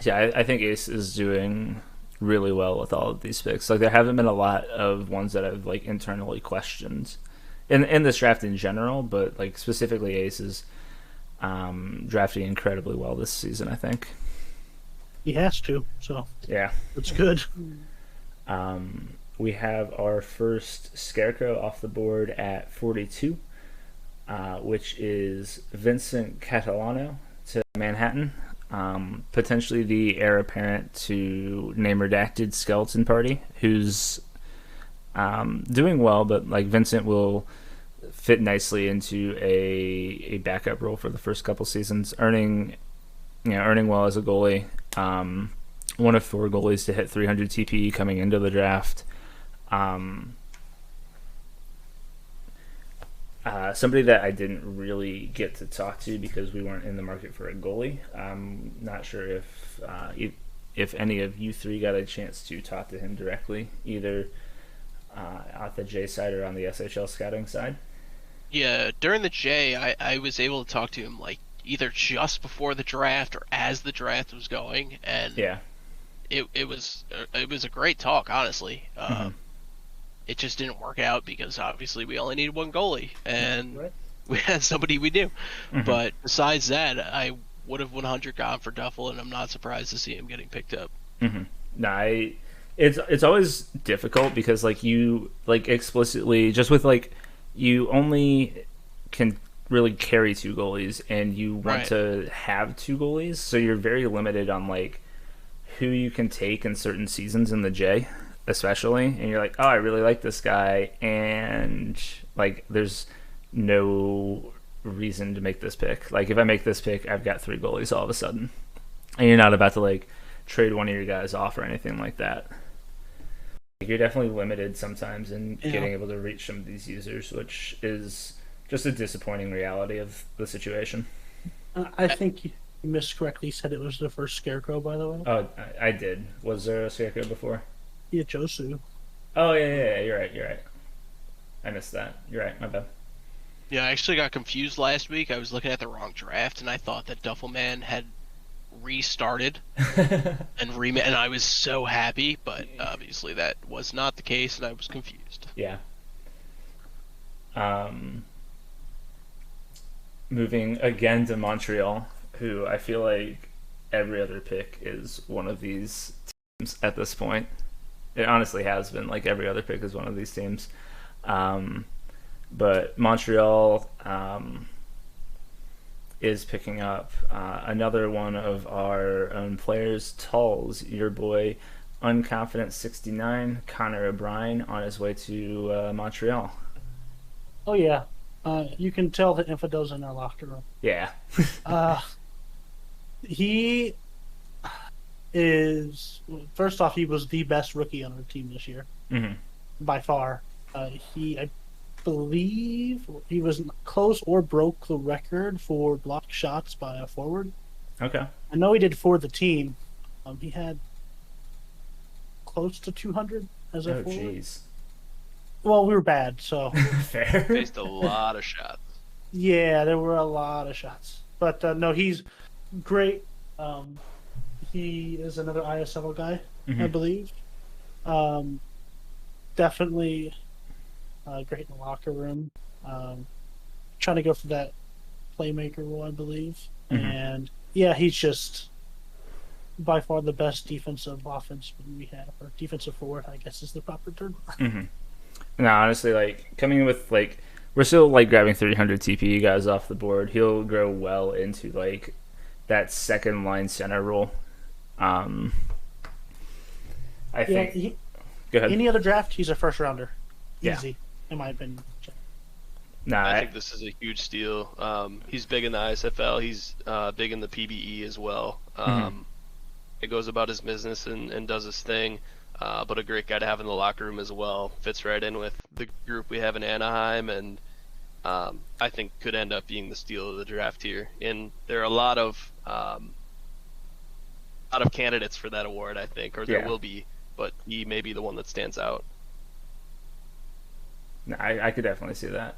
I think Ace is doing really well with all of these picks. There haven't been a lot of ones that I've internally questioned in this draft in general, but specifically Ace is drafting incredibly well this season, I think. He has to, so yeah, it's good. We have our first Scarecrow off the board at 42, which is Vincent Catalano to Manhattan. Potentially the heir apparent to name redacted Skeleton Party, who's doing well, but Vincent will fit nicely into a backup role for the first couple seasons, earning well as a goalie. One of 4 goalies to hit 300 TPE coming into the draft. Somebody that I didn't really get to talk to because we weren't in the market for a goalie. I'm not sure if any of you three got a chance to talk to him directly, either at the J side or on the SHL scouting side. Yeah, during the J, I was able to talk to him either just before the draft or as the draft was going, and it was a great talk, honestly. It just didn't work out because obviously we only needed one goalie, and we had somebody we knew. But besides that, I would have 100 gone for Duffel, and I'm not surprised to see him getting picked up. It's always difficult because you explicitly, just with you only can really carry 2 goalies, and you want to have 2 goalies, so you're very limited on who you can take in certain seasons in the J, especially, and you're I really like this guy, and there's no reason to make this pick. Like, if I make this pick, I've got 3 goalies all of a sudden. And you're not about to, like, trade one of your guys off or anything like that. You're definitely limited sometimes in getting able to reach some of these users, which is just a disappointing reality of the situation. I think you miscorrectly said it was the first Scarecrow, by the way. Oh, I did. Was there a Scarecrow before? Yeah, Josu. Oh, yeah, you're right. I missed that. You're right, my bad. Yeah, I actually got confused last week. I was looking at the wrong draft, and I thought that Duffelman had restarted and I was so happy, but obviously that was not the case, and I was confused. Yeah. Moving again to Montreal, who I feel like every other pick is one of these teams at this point. It honestly has been, like, every other pick is one of these teams. But Montreal is picking up another one of our own players, Tulls, your boy, Unconfident 69, Connor O'Brien, on his way to Montreal. Oh, yeah. You can tell the infidels in our locker room. Yeah. He is, first off, he was the best rookie on our team this year. Mm-hmm. By far. I believe he was close or broke the record for blocked shots by a forward. Okay. I know he did for the team. He had close to 200 as a forward. Oh, jeez. Well, we were bad, so... Fair. Faced a lot of shots. Yeah, there were a lot of shots. But, no, he's great. He is another ISL guy, I believe. Definitely great in the locker room. Trying to go for that playmaker role, I believe. And, yeah, he's just by far the best defensive offenseman we have, or defensive forward, I guess is the proper term. No, honestly, like, coming in with, like, we're still, like, grabbing 300 TPE guys off the board. He'll grow well into, like, that second line center role. I think. Go ahead. Any other draft, he's a first rounder. Easy, yeah. In my opinion. I think this is a huge steal. He's big in the ISFL. He's big in the PBE as well. He goes about his business and does his thing. But a great guy to have in the locker room as well. Fits right in with the group we have in Anaheim, and I think could end up being the steal of the draft here. And there are a lot of candidates for that award, I think, or there will be, but he may be the one that stands out. No, I could definitely see that.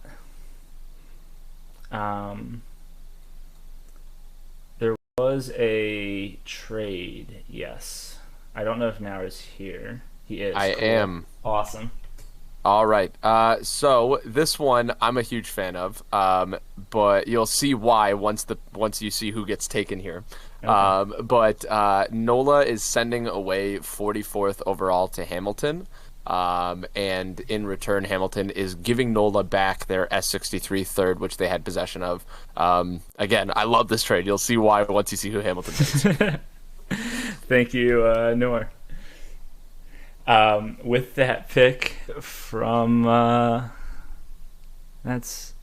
There was a trade, yes. I don't know if Naura's here. He is. I am. Awesome. All right. So this one I'm a huge fan of, but you'll see why once you see who gets taken here. Okay. But Nola is sending away 44th overall to Hamilton, and in return Hamilton is giving Nola back their S63 third, which they had possession of. Again, I love this trade. You'll see why once you see who Hamilton takes. Thank you, Noor. With that pick from that's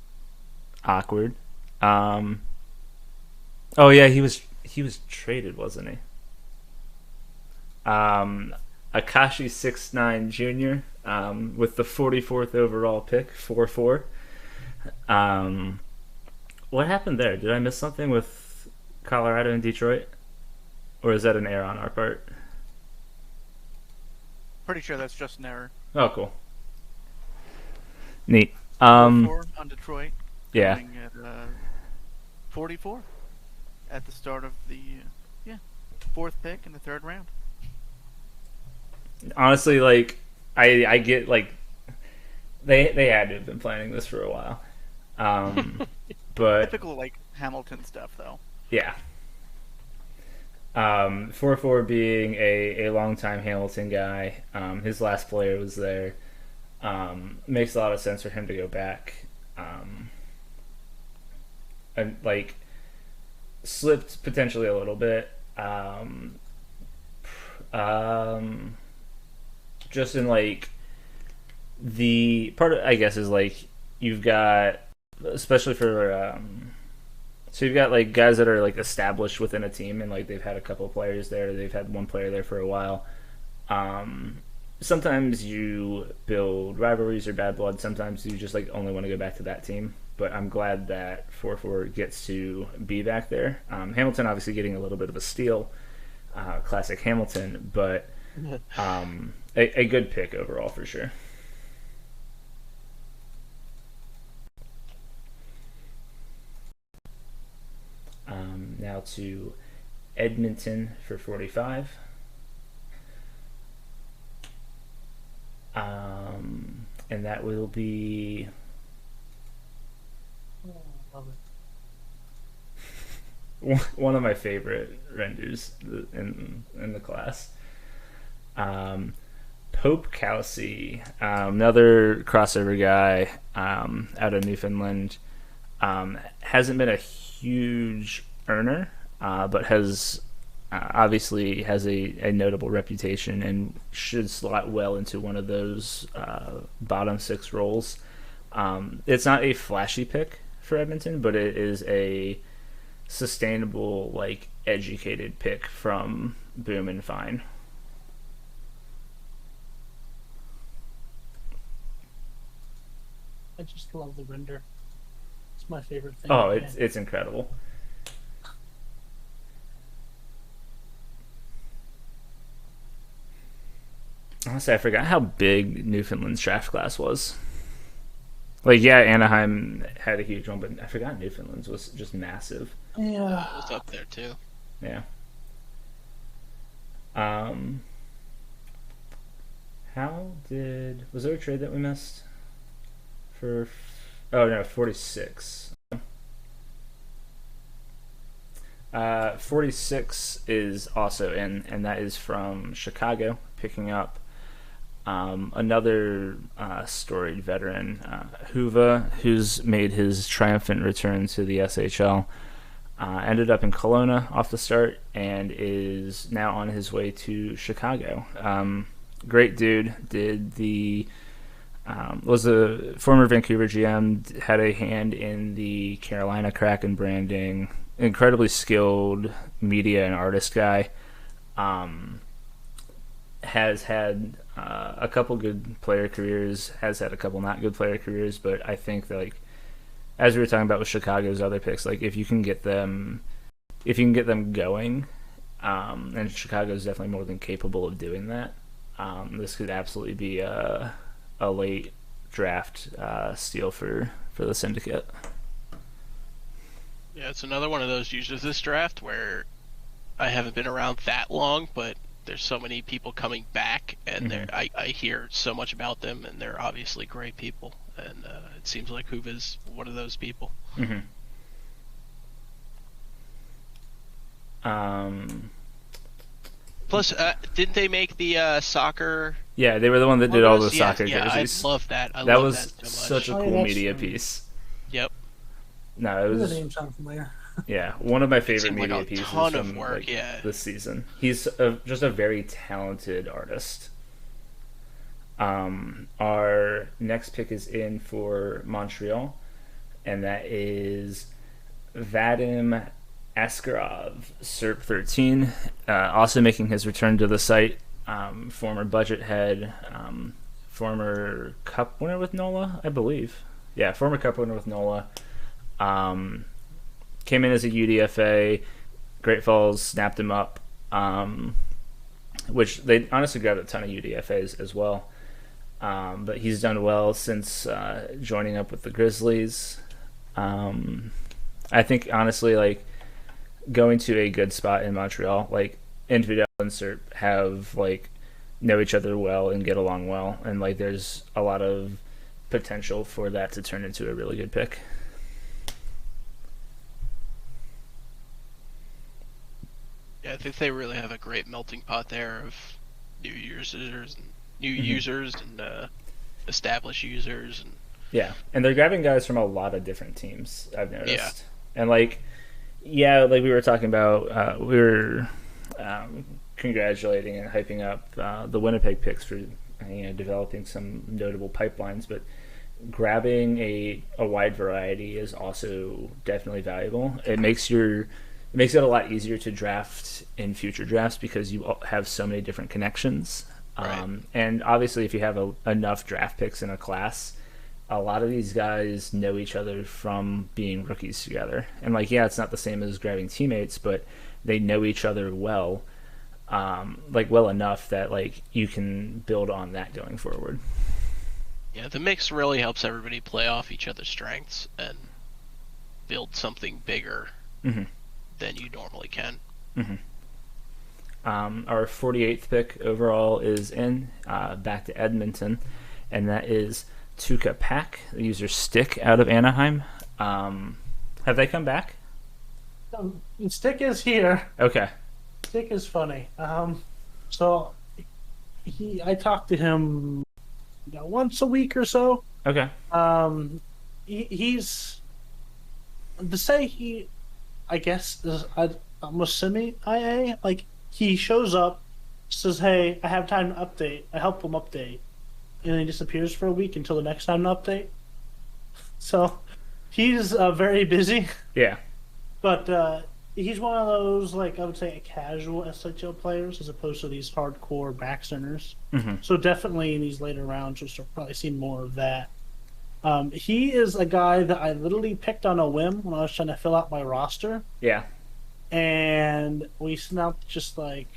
awkward. Oh yeah, he was traded, wasn't he? Akashi 69 Jr. With the 44th overall pick, 4-4. What happened there? Did I miss something with Colorado and Detroit? Or is that an error on our part? Pretty sure that's just an error. Oh, cool. Neat. 4 on Detroit. Yeah. At 44 at the start of the fourth pick in the third round. Honestly, like I get like they had to have been planning this for a while. But typical like Hamilton stuff though. Yeah. 4-4 being a longtime Hamilton guy. His last player was there. Makes a lot of sense for him to go back. And like slipped potentially a little bit. Just in like the part of, I guess, is like you've got especially for so you've got like guys that are like established within a team and like they've had a couple of players there, they've had one player there for a while. Sometimes you build rivalries or bad blood. Sometimes you just like only want to go back to that team. But I'm glad that 4-4 gets to be back there. Hamilton obviously getting a little bit of a steal, classic Hamilton, but a good pick overall for sure. Now to Edmonton for 45. And that will be one of my favorite renders in the class. Pope Kelsey, another crossover guy out of Newfoundland. Hasn't been a huge earner, but has obviously has a notable reputation and should slot well into one of those bottom six roles. It's not a flashy pick for Edmonton, but it is a sustainable, like, educated pick from Boom and Fine. I just love the render. It's my favorite thing. Oh, it's incredible. Honestly, I forgot how big Newfoundland's draft class was. Like, yeah, Anaheim had a huge one, but I forgot Newfoundland's was just massive. Yeah. It was up there, too. Yeah. Was there a trade that we missed? For, 46. 46 is also in, and that is from Chicago, picking up another storied veteran, Huva, who's made his triumphant return to the SHL. Ended up in Kelowna off the start and is now on his way to Chicago. Great dude. Was a former Vancouver GM, had a hand in the Carolina Kraken branding. Incredibly skilled media and artist guy. Has had a couple good player careers, has had a couple not good player careers, but I think that, like, as we were talking about with Chicago's other picks, like if you can get them going, and Chicago's definitely more than capable of doing that. This could absolutely be a late draft steal for the syndicate. Yeah, it's another one of those users this draft where I haven't been around that long, but there's so many people coming back, and I hear so much about them, and they're obviously great people, and it seems like Huva's one of those people. Plus, didn't they make the soccer? Yeah, they were the one that did all the soccer jerseys. I love that. That was such a cool media piece. Yep. No, it was. The name sounds familiar. Yeah, one of my favorite media pieces from work, this season. He's just a very talented artist. Our next pick is in for Montreal, and that is Vadim Askarov, SERP 13, also making his return to the site. Former budget head, former Cup winner with NOLA, I believe. Yeah, former Cup winner with NOLA. Came in as a UDFA. Great Falls snapped him up, which they honestly got a ton of UDFAs as well. But he's done well since joining up with the Grizzlies. I think, honestly, like, going to a good spot in Montreal, like, Infidel and SERP have, like, know each other well and get along well, and, like, there's a lot of potential for that to turn into a really good pick. Yeah, I think they really have a great melting pot there of new users and established users, and yeah, and they're grabbing guys from a lot of different teams, I've noticed. And like we were talking about, we were congratulating and hyping up the Winnipeg picks for developing some notable pipelines, but grabbing a wide variety is also definitely valuable. It makes it a lot easier to draft in future drafts because you have so many different connections. Right. And obviously, if you have enough draft picks in a class, a lot of these guys know each other from being rookies together. And like, yeah, it's not the same as grabbing teammates, but they know each other well, well enough that like you can build on that going forward. Yeah, the mix really helps everybody play off each other's strengths and build something bigger than you normally can. Our 48th pick overall is in back to Edmonton, and that is Tuukka Pak, the user Stick out of Anaheim. Have they come back? Stick is here. Okay. Stick is funny. So I talk to him once a week or so. Okay. He's to say he, I guess, is almost semi-IA. Like, he shows up, says, "Hey, I have time to update." I help him update, and then he disappears for a week until the next time to update. So he's very busy. Yeah. But he's one of those, like, I would say, casual SHL players as opposed to these hardcore back centers. So definitely in these later rounds, you'll probably see more of that. He is a guy that I literally picked on a whim when I was trying to fill out my roster. Yeah. And we sent out just like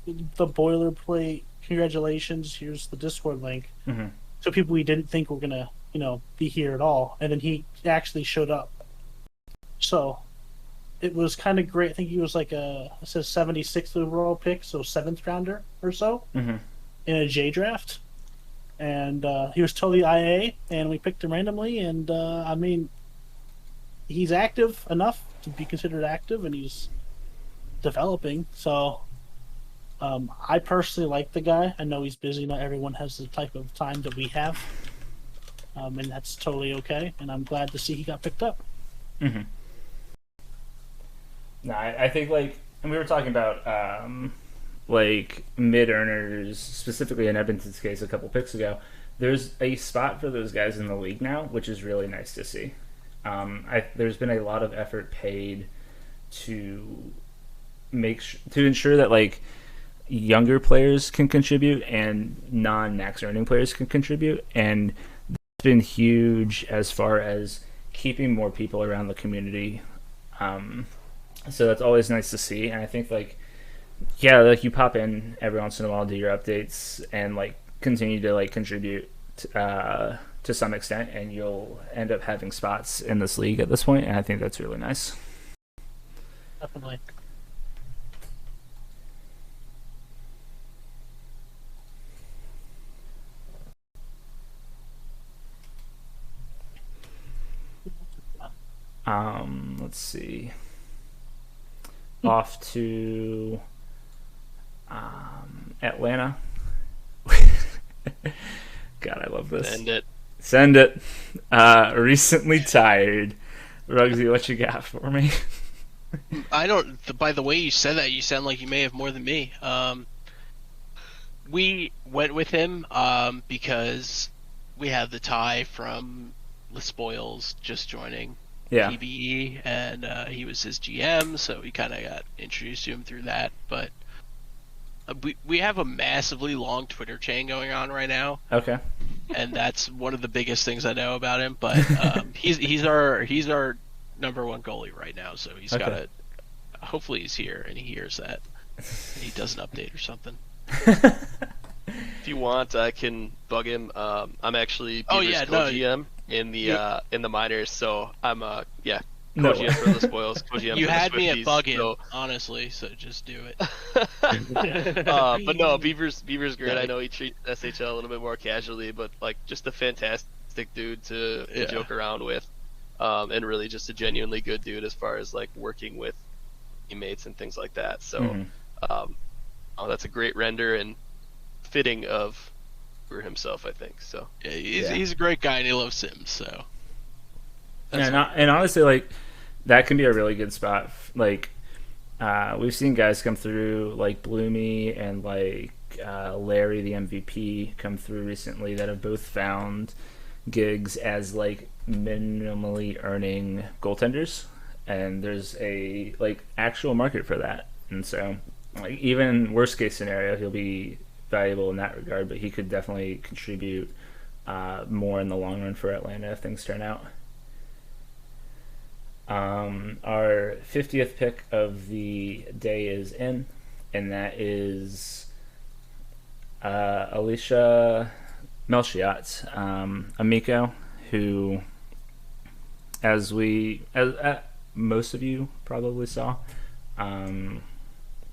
the boilerplate, congratulations, here's the Discord link. So people we didn't think were going to, be here at all. And then he actually showed up. So it was kind of great. I think he was like it says 76th overall pick, so 7th rounder or so in a J draft. And he was totally IA, and we picked him randomly. And I mean, he's active enough to be considered active, and he's developing. So I personally like the guy. I know he's busy. Not everyone has the type of time that we have, and that's totally okay. And I'm glad to see he got picked up. No, I think and we were talking about mid earners, specifically in Edmonton's case a couple picks ago. There's a spot for those guys in the league now, which is really nice to see. There's been a lot of effort paid to ensure that younger players can contribute and non-max earning players can contribute, and that's been huge as far as keeping more people around the community. So that's always nice to see, and I think you pop in every once in a while, do your updates, and continue to contribute to some extent, and you'll end up having spots in this league at this point, and I think that's really nice. Definitely. Let's see. Off to Atlanta. God, I love this. Send it. Recently tired. Ruggsy, what you got for me? By the way you said that, you sound like you may have more than me. We went with him because we had the tie from Les Spoils just joining PBE, and he was his GM, so we kind of got introduced to him through that. But we have a massively long Twitter chain going on right now. Okay. And that's one of the biggest things I know about him. But he's our number one goalie right now, so he's got to. Hopefully he's here and he hears that. And he does an update or something. If you want, I can bug him. I'm actually Beaver's co-GM in the minors, so I'm co-GM for the Spoils. Co-GM you for had the me Swifties, at bugging, so... honestly, so just do it. But no, Beaver's great. I know he treats SHL a little bit more casually, but just a fantastic dude to joke around with, and really just a genuinely good dude as far as working with teammates and things like that. So that's a great render and fitting of for himself, I think. So he's a great guy and he loves Sims. So and honestly, that can be a really good spot. We've seen guys come through like Bloomy and Larry, the MVP, come through recently that have both found gigs as like minimally earning goaltenders, and there's a like actual market for that. And so, like, even worst case scenario, he'll be valuable in that regard, but he could definitely contribute more in the long run for Atlanta if things turn out. Our 50th pick of the day is in, and that is Alicia Melchiot, Amico, who, as most of you probably saw,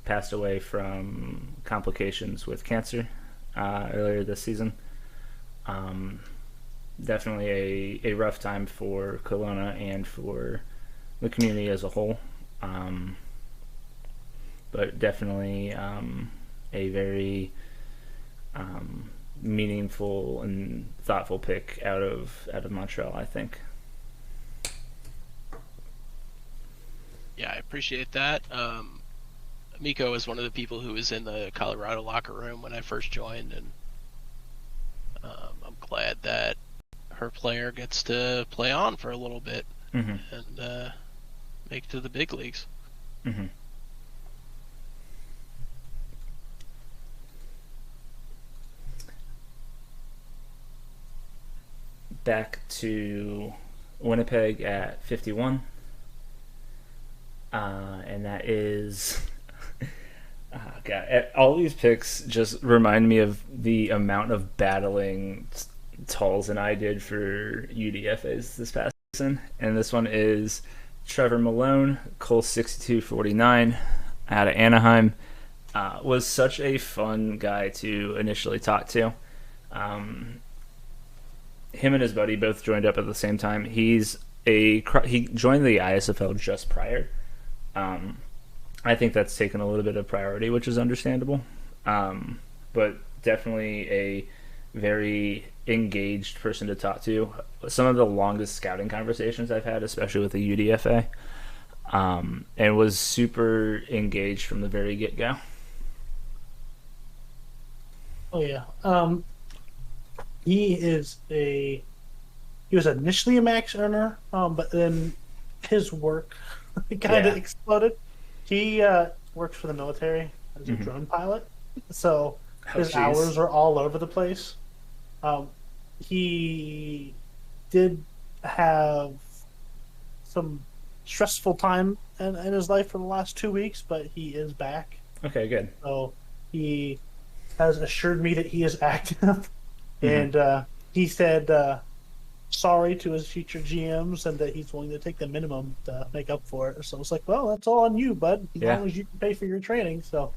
passed away from complications with cancer earlier this season. Definitely a rough time for Kelowna and for the community as a whole, but definitely a very meaningful and thoughtful pick out of Montreal, I think. Yeah, I appreciate that. Miko is one of the people who was in the Colorado locker room when I first joined, and I'm glad that her player gets to play on for a little bit and make it to the big leagues. Mm-hmm. Back to Winnipeg at 51. And that is... God, all these picks just remind me of the amount of battling Talls and I did for UDFAs this past season. And this one is Trevor Malone, Cole 6249 out of Anaheim. Was such a fun guy to initially talk to. Him and his buddy both joined up at the same time. He joined the ISFL just prior. I think that's taken a little bit of priority, which is understandable. But definitely a very engaged person to talk to. Some of the longest scouting conversations I've had, especially with the UDFA, and was super engaged from the very get-go. Oh yeah, he was initially a max earner, but then his work kind of exploded. He works for the military as a drone pilot, so his hours are all over the place. He did have some stressful time in his life for the last 2 weeks, but he is back. Okay, good. So he has assured me that he is active, and he said sorry to his future GMs and that he's willing to take the minimum to make up for it. So I was like, well, that's all on you, bud, as long as you can pay for your training. So,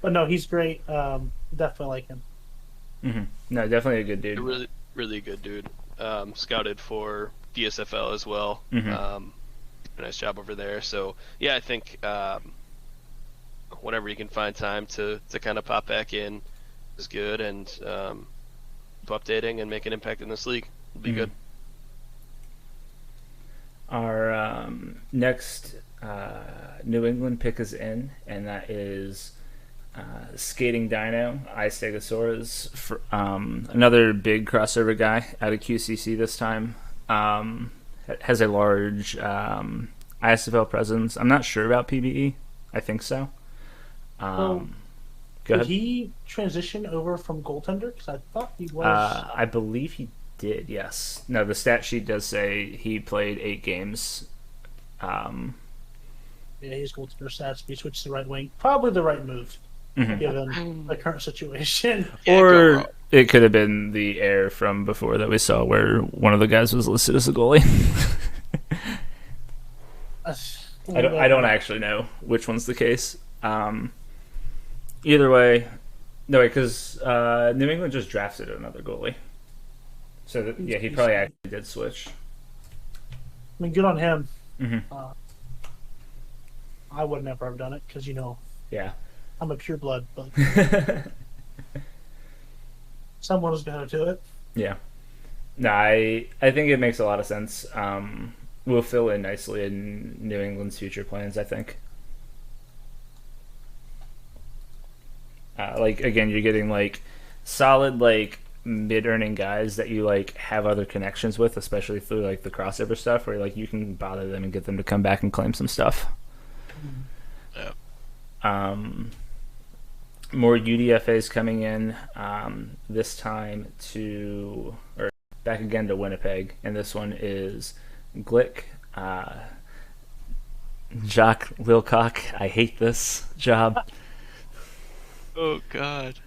but no, he's great. Definitely like him. No, definitely a good dude. A really, really good dude. Scouted for DSFL as well. A nice job over there. So yeah, I think whenever you can find time to kind of pop back in is good, and keep updating and make an impact in this league will be good. Our next New England pick is in, and that is Skating Dino, Stegosaurus, another big crossover guy out of QCC this time. Has a large ISFL presence. I'm not sure about PBE. I think so. Go ahead. Did he transition over from goaltender? Because I thought he was... I believe he did, yes. No, the stat sheet does say he played 8 games. Yeah, his goaltender stats, he switched to right wing. Probably the right move, given the current situation. Or it could have been the air from before that we saw where one of the guys was listed as a goalie. I don't actually know which one's the case. Either way, no, because New England just drafted another goalie. So, he probably actually did switch. I mean, good on him. I would never have done it because, I'm a pureblood, but someone's got to do it. Yeah. No, I think it makes a lot of sense. Will fill in nicely in New England's future plans, I think. Again, you're getting, solid, mid-earning guys that you like have other connections with, especially through like the crossover stuff, where like you can bother them and get them to come back and claim some stuff. Yeah. More UDFAs coming in, this time back again to Winnipeg, and this one is Glick, Jacques Wilcock. I hate this job. Oh God.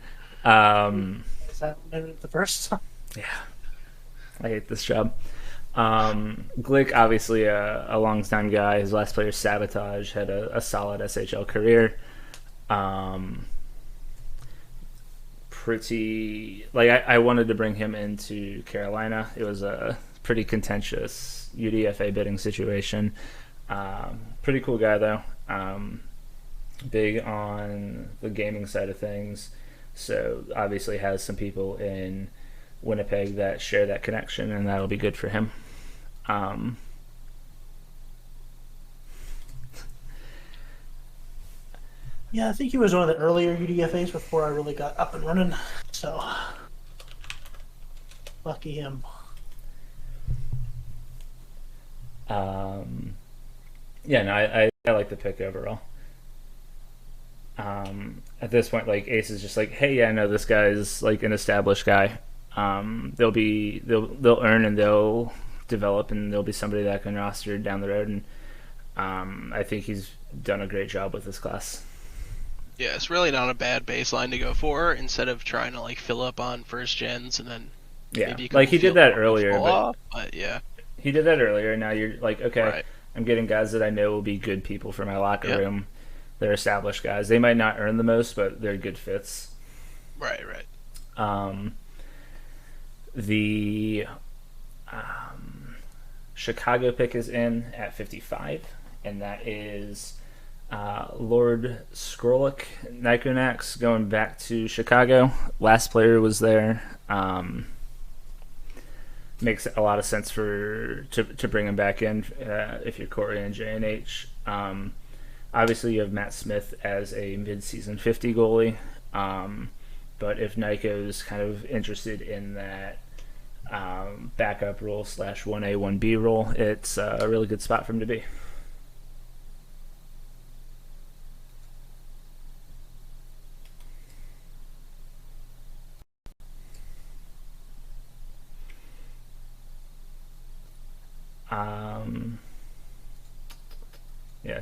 Is that the first? Yeah, I hate this job. Glick, obviously a long-time guy. His last player, Sabotage, had a solid SHL career. I wanted to bring him into Carolina. It was a pretty contentious UDFA bidding situation. Pretty cool guy, though. Big on the gaming side of things. So obviously has some people in Winnipeg that share that connection, and that'll be good for him. Yeah, I think he was one of the earlier UDFAs before I really got up and running. So, lucky him. I like the pick overall. At this point, like Ace is just like, hey, yeah, I know this guy's like an established guy. They'll earn and they'll develop, and there'll be somebody that can roster down the road. And I think he's done a great job with this class. Yeah, it's really not a bad baseline to go for instead of trying to like fill up on first gens and then maybe like he did that earlier. But yeah, he did that earlier. Now you're like, okay, right. I'm getting guys that I know will be good people for my locker room. They're established guys. They might not earn the most, but they're good fits. Right. The Chicago pick is in at 55, and that is Lord Skrolic Nikonax going back to Chicago. Last player was there. Makes a lot of sense to bring him back in if you're Corey and J&H. Obviously, you have Matt Smith as a mid-season 50 goalie, but if Niko's kind of interested in that backup role / 1A, 1B role, it's a really good spot for him to be.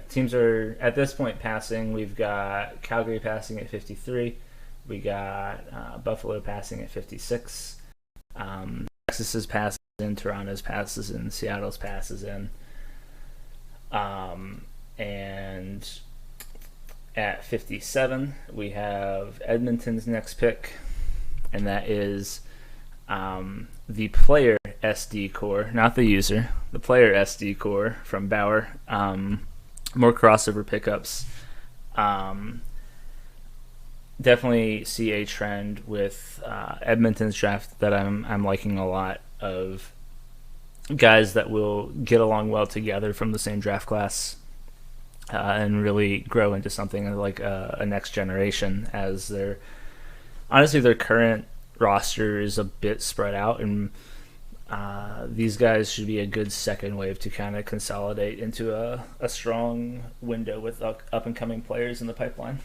Teams are at this point passing. We've got Calgary passing at 53. We got Buffalo passing at 56. Texas's passes in, Toronto's passes in, Seattle's passes in. And at 57, we have Edmonton's next pick, and that is the player SD core, not the user, the player SD core from Bauer. More crossover pickups. Definitely see a trend with Edmonton's draft that I'm liking a lot of guys that will get along well together from the same draft class and really grow into something like a next generation, as their current roster is a bit spread out, and these guys should be a good second wave to kind of consolidate into a strong window with up and coming players in the pipeline.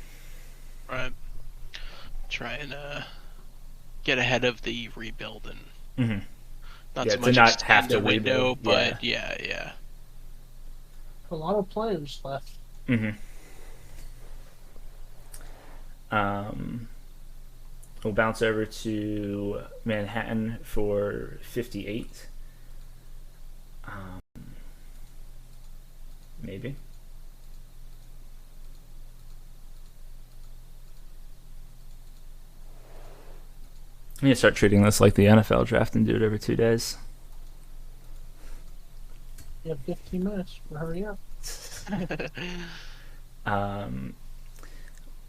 Right. Try and get ahead of the rebuild and not so much to not have to window, rebuild. but yeah. A lot of players left. We'll bounce over to Manhattan for 58. Maybe. I'm going to start treating this like the NFL draft and do it every 2 days. You have 15 minutes. Hurry up.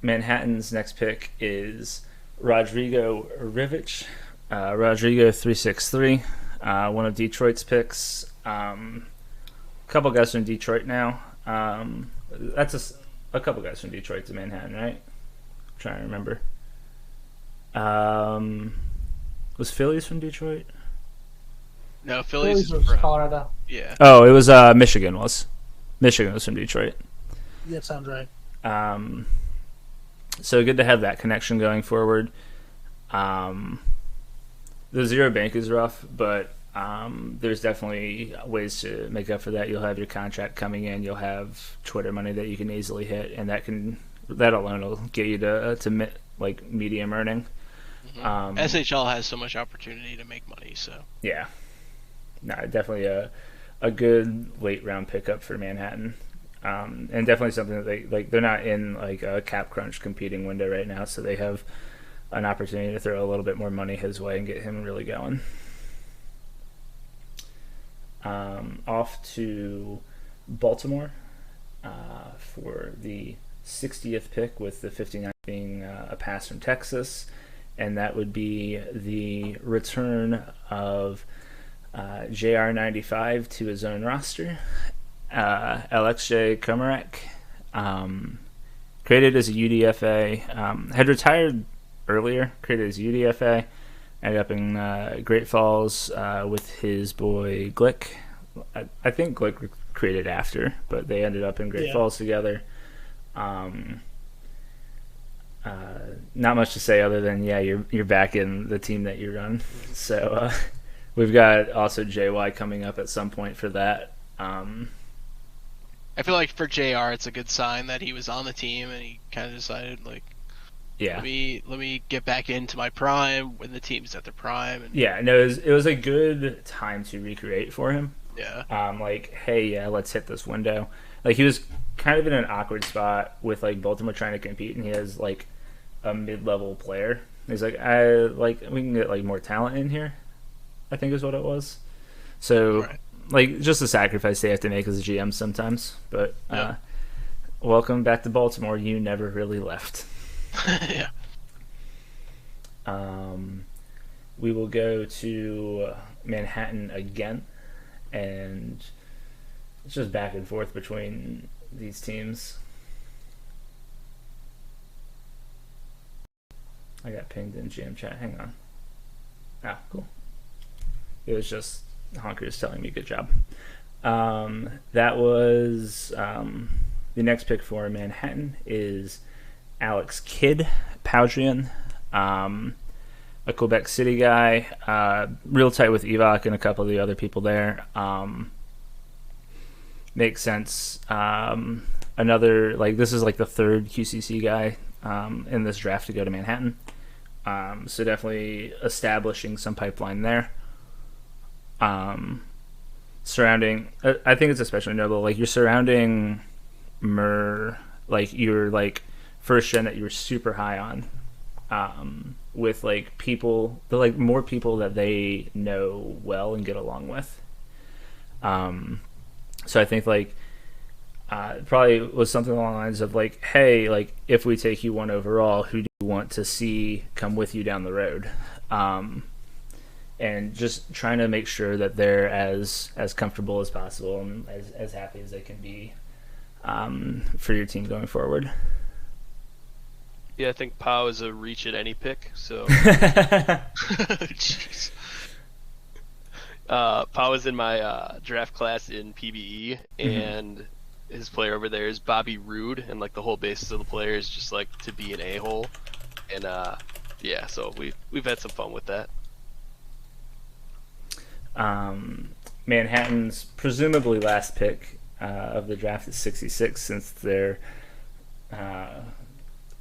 Manhattan's next pick is Rodrigo Rivich. Rodrigo 363. One of Detroit's picks. Couple guys from Detroit now. That's a couple guys from Detroit to Manhattan, right? I'm trying to remember. Was Phillies from Detroit? No, Phillies was from Colorado. Yeah. Oh, it was Michigan was from Detroit. Yeah, sounds right. So good to have that connection going forward. The zero bank is rough, but there's definitely ways to make up for that. You'll have your contract coming in. You'll have Twitter money that you can easily hit, and that alone will get you to like medium earning. Mm-hmm. SHL has so much opportunity to make money. So yeah, definitely a good late round pickup for Manhattan. And definitely something that they're not in like a cap crunch competing window right now, so they have an opportunity to throw a little bit more money his way and get him really going. Off to Baltimore for the 60th pick, with the 59th being a pass from Texas, and that would be the return of JR95 to his own roster. LXJ Komarek, created as a UDFA, had retired earlier, created as UDFA, ended up in Great Falls with his boy Glick. I think Glick created after, but they ended up in Great Falls together. Not much to say other than you're back in the team that you run. So we've got also JY coming up at some point for that. I feel like for JR, it's a good sign that he was on the team and he kind of decided, like, let me get back into my prime when the team's at their prime. And it was a good time to recreate for him. Yeah. Let's hit this window. Like, he was kind of in an awkward spot with like Baltimore trying to compete, and he has like a mid-level player. He's like, we can get like more talent in here, I think is what it was. So. Right. Like, just a sacrifice they have to make as a GM sometimes. But welcome back to Baltimore. You never really left. Yeah. We will go to Manhattan again, and it's just back and forth between these teams. I got pinged in GM chat. Hang on. Ah, cool. It was just Honker is telling me good job. That was the next pick for Manhattan is Alex Kidd Poudrian, a Quebec City guy, real tight with Evoc and a couple of the other people there. Makes sense. This is like the third QCC guy in this draft to go to Manhattan. So definitely establishing some pipeline there. Surrounding, I think it's especially notable, like, you're surrounding Murr, like, you're like first gen that you were super high on, with like people, more people that they know well and get along with. So I think like probably was something along the lines of like, hey, like, if we take you one overall, who do you want to see come with you down the road? And just trying to make sure that they're as comfortable as possible and as happy as they can be for your team going forward. Yeah, I think Pau is a reach at any pick. So, Jeez. Pau is in my draft class in PBE, and his player over there is Bobby Roode, and like the whole basis of the player is just like to be an a-hole, and so we've had some fun with that. Manhattan's presumably last pick of the draft is 66, since they're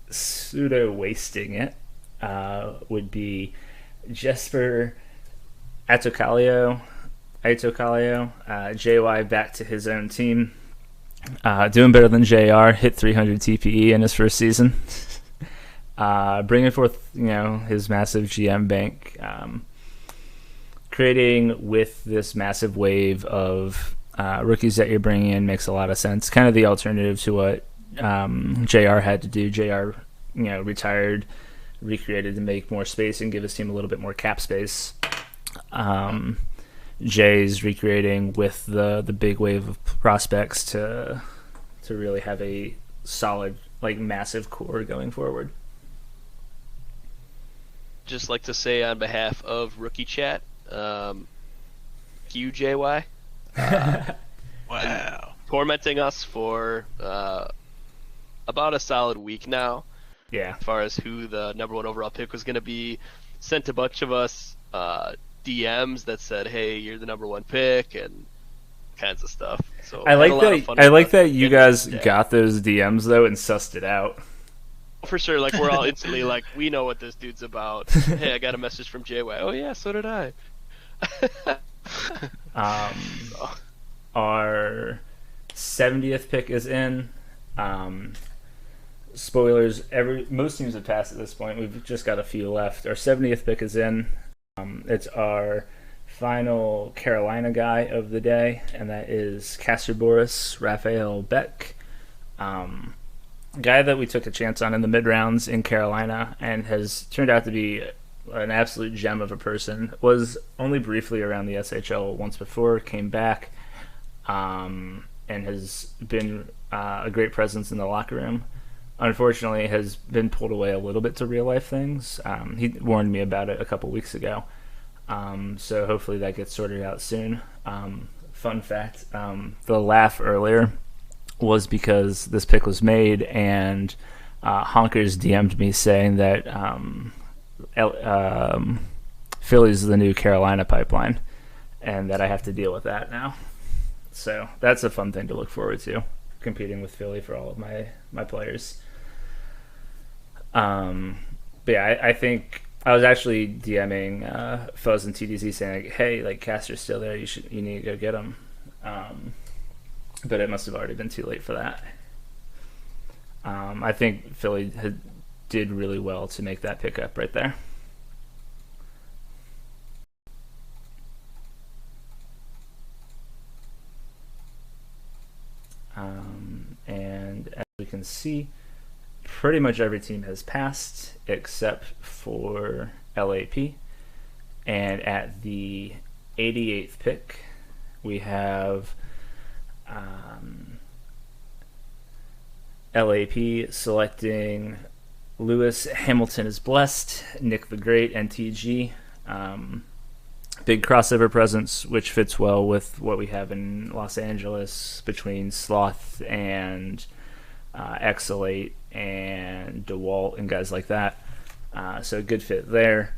pseudo wasting it, would be Jesper Aitokalio, JY back to his own team, doing better than JR, hit 300 TPE in his first season, bringing forth his massive GM bank, creating with this massive wave of rookies that you're bringing in makes a lot of sense. Kind of the alternative to what JR had to do. JR, retired, recreated to make more space and give his team a little bit more cap space. Jay's recreating with the big wave of prospects to really have a solid, like, massive core going forward. just like to say on behalf of Rookie Chat, you, JY. Wow. Tormenting us for about a solid week now. Yeah. As far as who the number 1 overall pick was going to be, sent a bunch of us DMs that said, "Hey, you're the number 1 pick," and kinds of stuff. So I like that you guys got those DMs though and sussed it out. For sure, like we're all instantly like, we know what this dude's about. Hey, I got a message from JY. Oh yeah, so did I. Our 70th pick is in. Spoilers, most teams have passed at this point. We've just got a few left. Our 70th pick is in. It's our final Carolina guy of the day, and that is Castor Boris Raphael Beck. Guy that we took a chance on in the mid-rounds in Carolina and has turned out to be an absolute gem of a person. Was only briefly around the SHL once before, came back, and has been a great presence in the locker room. Unfortunately, has been pulled away a little bit to real-life things. He warned me about it a couple weeks ago. So hopefully that gets sorted out soon. Fun fact, the laugh earlier was because this pick was made and Honkers DM'd me saying that Philly's the new Carolina pipeline and that I have to deal with that now. So that's a fun thing to look forward to, competing with Philly for all of my players. But yeah, I think I was actually DMing Fuzz and TDZ saying, like, hey, like, Castor's still there. You need to go get him. But it must have already been too late for that. I think Philly did really well to make that pickup right there. And as we can see, pretty much every team has passed except for LAP. And at the 88th pick, we have LAP selecting Lewis Hamilton is blessed, Nick the Great, NTG. Big crossover presence, which fits well with what we have in Los Angeles between Sloth and Exolate and DeWalt and guys like that. So a good fit there.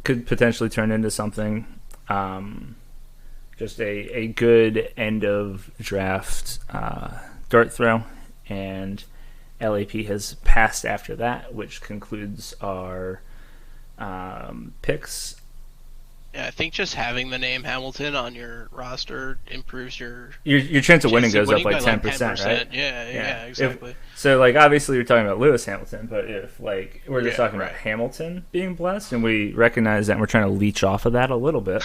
Could potentially turn into something. Just a good end of draft dart throw, and LAP has passed after that, which concludes our picks. Yeah, I think just having the name Hamilton on your roster improves your chance of winning goes up like 10%, right? Yeah, exactly. So, like, obviously you're talking about Lewis Hamilton, but if, like, we're just talking about Hamilton being blessed, and we recognize that and we're trying to leech off of that a little bit,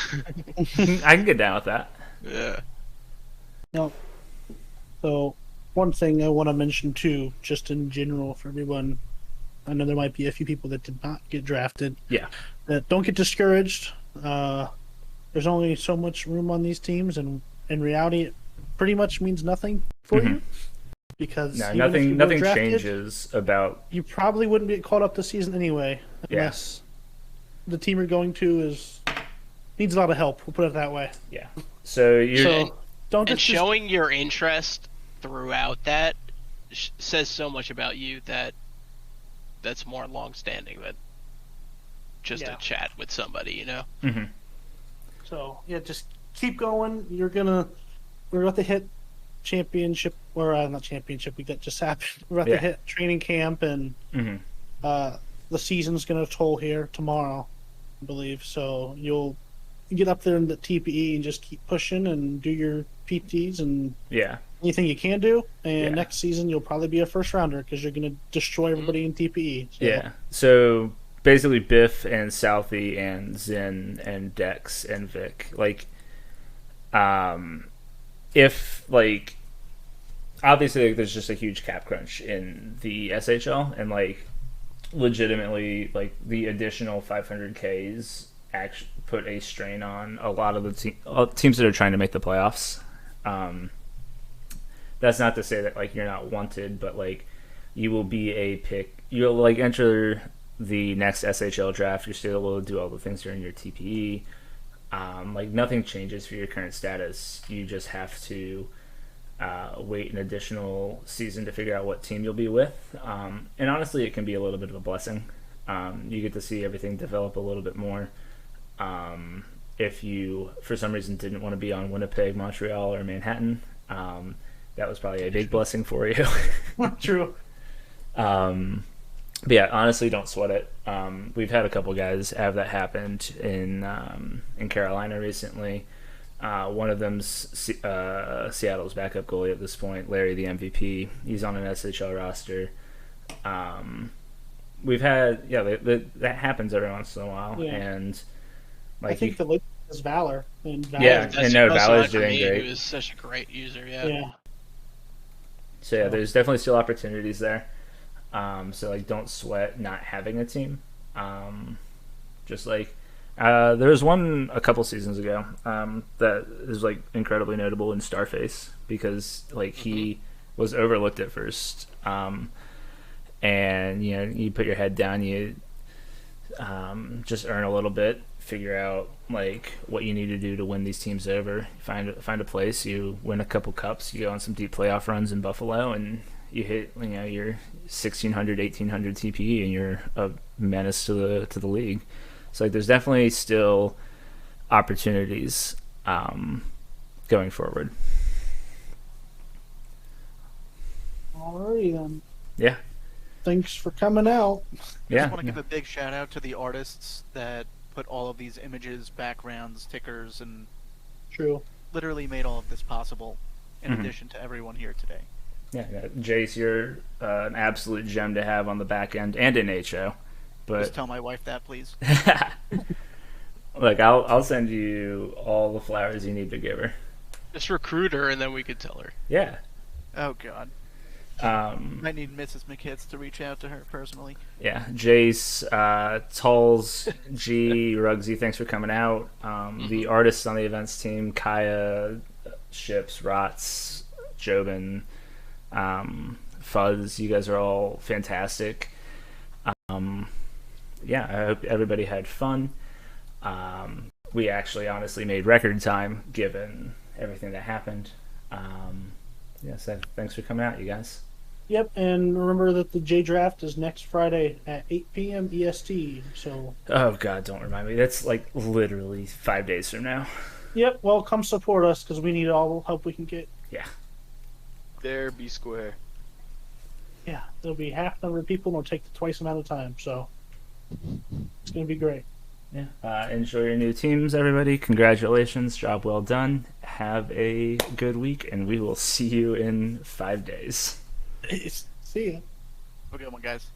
I can get down with that. Yeah. No. So, one thing I want to mention, too, just in general for everyone, I know there might be a few people that did not get drafted. Yeah. That don't get discouraged. There's only so much room on these teams, and in reality, it pretty much means nothing for you. Because nothing drafted, changes about. You probably wouldn't get caught up this season anyway, unless the team you're going to needs a lot of help. We'll put it that way. Yeah. So showing your interest throughout that says so much about you that's more long-standing than just a chat with somebody, you know. Mm-hmm. So just keep going. We're about to hit championship, or not championship. We got just happened. We're about to hit training camp, and the season's gonna toll here tomorrow, I believe. So you'll get up there in the TPE and just keep pushing and do your PTs and anything you can do. And next season you'll probably be a first rounder because you're gonna destroy everybody in TPE. So. Yeah. So basically, Biff and Southie and Zin and Dex and Vic, like, if, like, obviously, like, there's just a huge cap crunch in the SHL, and, like, legitimately, like, the additional 500Ks actually put a strain on a lot of the teams that are trying to make the playoffs. That's not to say that, like, you're not wanted, but, like, you will be a pick you'll like enter the next SHL draft. You're still able to do all the things during your TPE. Like nothing changes for your current status. You just have to wait an additional season to figure out what team you'll be with. And honestly, it can be a little bit of a blessing. You get to see everything develop a little bit more. If you, for some reason, didn't want to be on Winnipeg, Montreal, or Manhattan, that was probably a big blessing for you. True. But yeah, honestly, don't sweat it. We've had a couple guys have that happened in Carolina recently. One of them's Seattle's backup goalie at this point, Larry, the MVP. He's on an SHL roster. We've had that happens every once in a while, and like I think the latest is Valor. And Valor's doing great. He was such a great user. Yeah. So yeah, there's definitely still opportunities there. So like, don't sweat not having a team. Just like there was one a couple seasons ago that is like incredibly notable in Starface because like he was overlooked at first, and you put your head down, you just earn a little bit, figure out like what you need to do to win these teams over. Find a place, you win a couple cups, you go on some deep playoff runs in Buffalo, and you hit your 1600, 1800 TPE, and you're a menace to the league. So like, there's definitely still opportunities going forward. Alrighty then. Yeah. Thanks for coming out. I just want to give a big shout out to the artists that put all of these images, backgrounds, tickers, and literally made all of this possible. In addition to everyone here today. Yeah, Jace, you're an absolute gem to have on the back end and in HO. But just tell my wife that, please. Look, I'll send you all the flowers you need to give her. Just recruit her, and then we could tell her. Yeah. Oh God. I need Mrs. McHitz to reach out to her personally. Yeah, Jace, Tulls, G, Rugsy, thanks for coming out. The artists on the events team, Kaya, Ships, Rots, Jobin, Fuzz, you guys are all fantastic. I hope everybody had fun. We actually honestly made record time given everything that happened. So thanks for coming out, you guys. Yep, and remember that the J Draft is next Friday at 8 p.m. EST. So. Oh God, don't remind me. That's like literally 5 days from now. Yep. Well, come support us because we need all the help we can get. Yeah. There, be square. Yeah, there'll be half the number of people, and it'll take twice the amount of time. So it's gonna be great. Yeah. Enjoy your new teams, everybody. Congratulations. Job well done. Have a good week, and we will see you in 5 days. See ya. Have a good one, guys.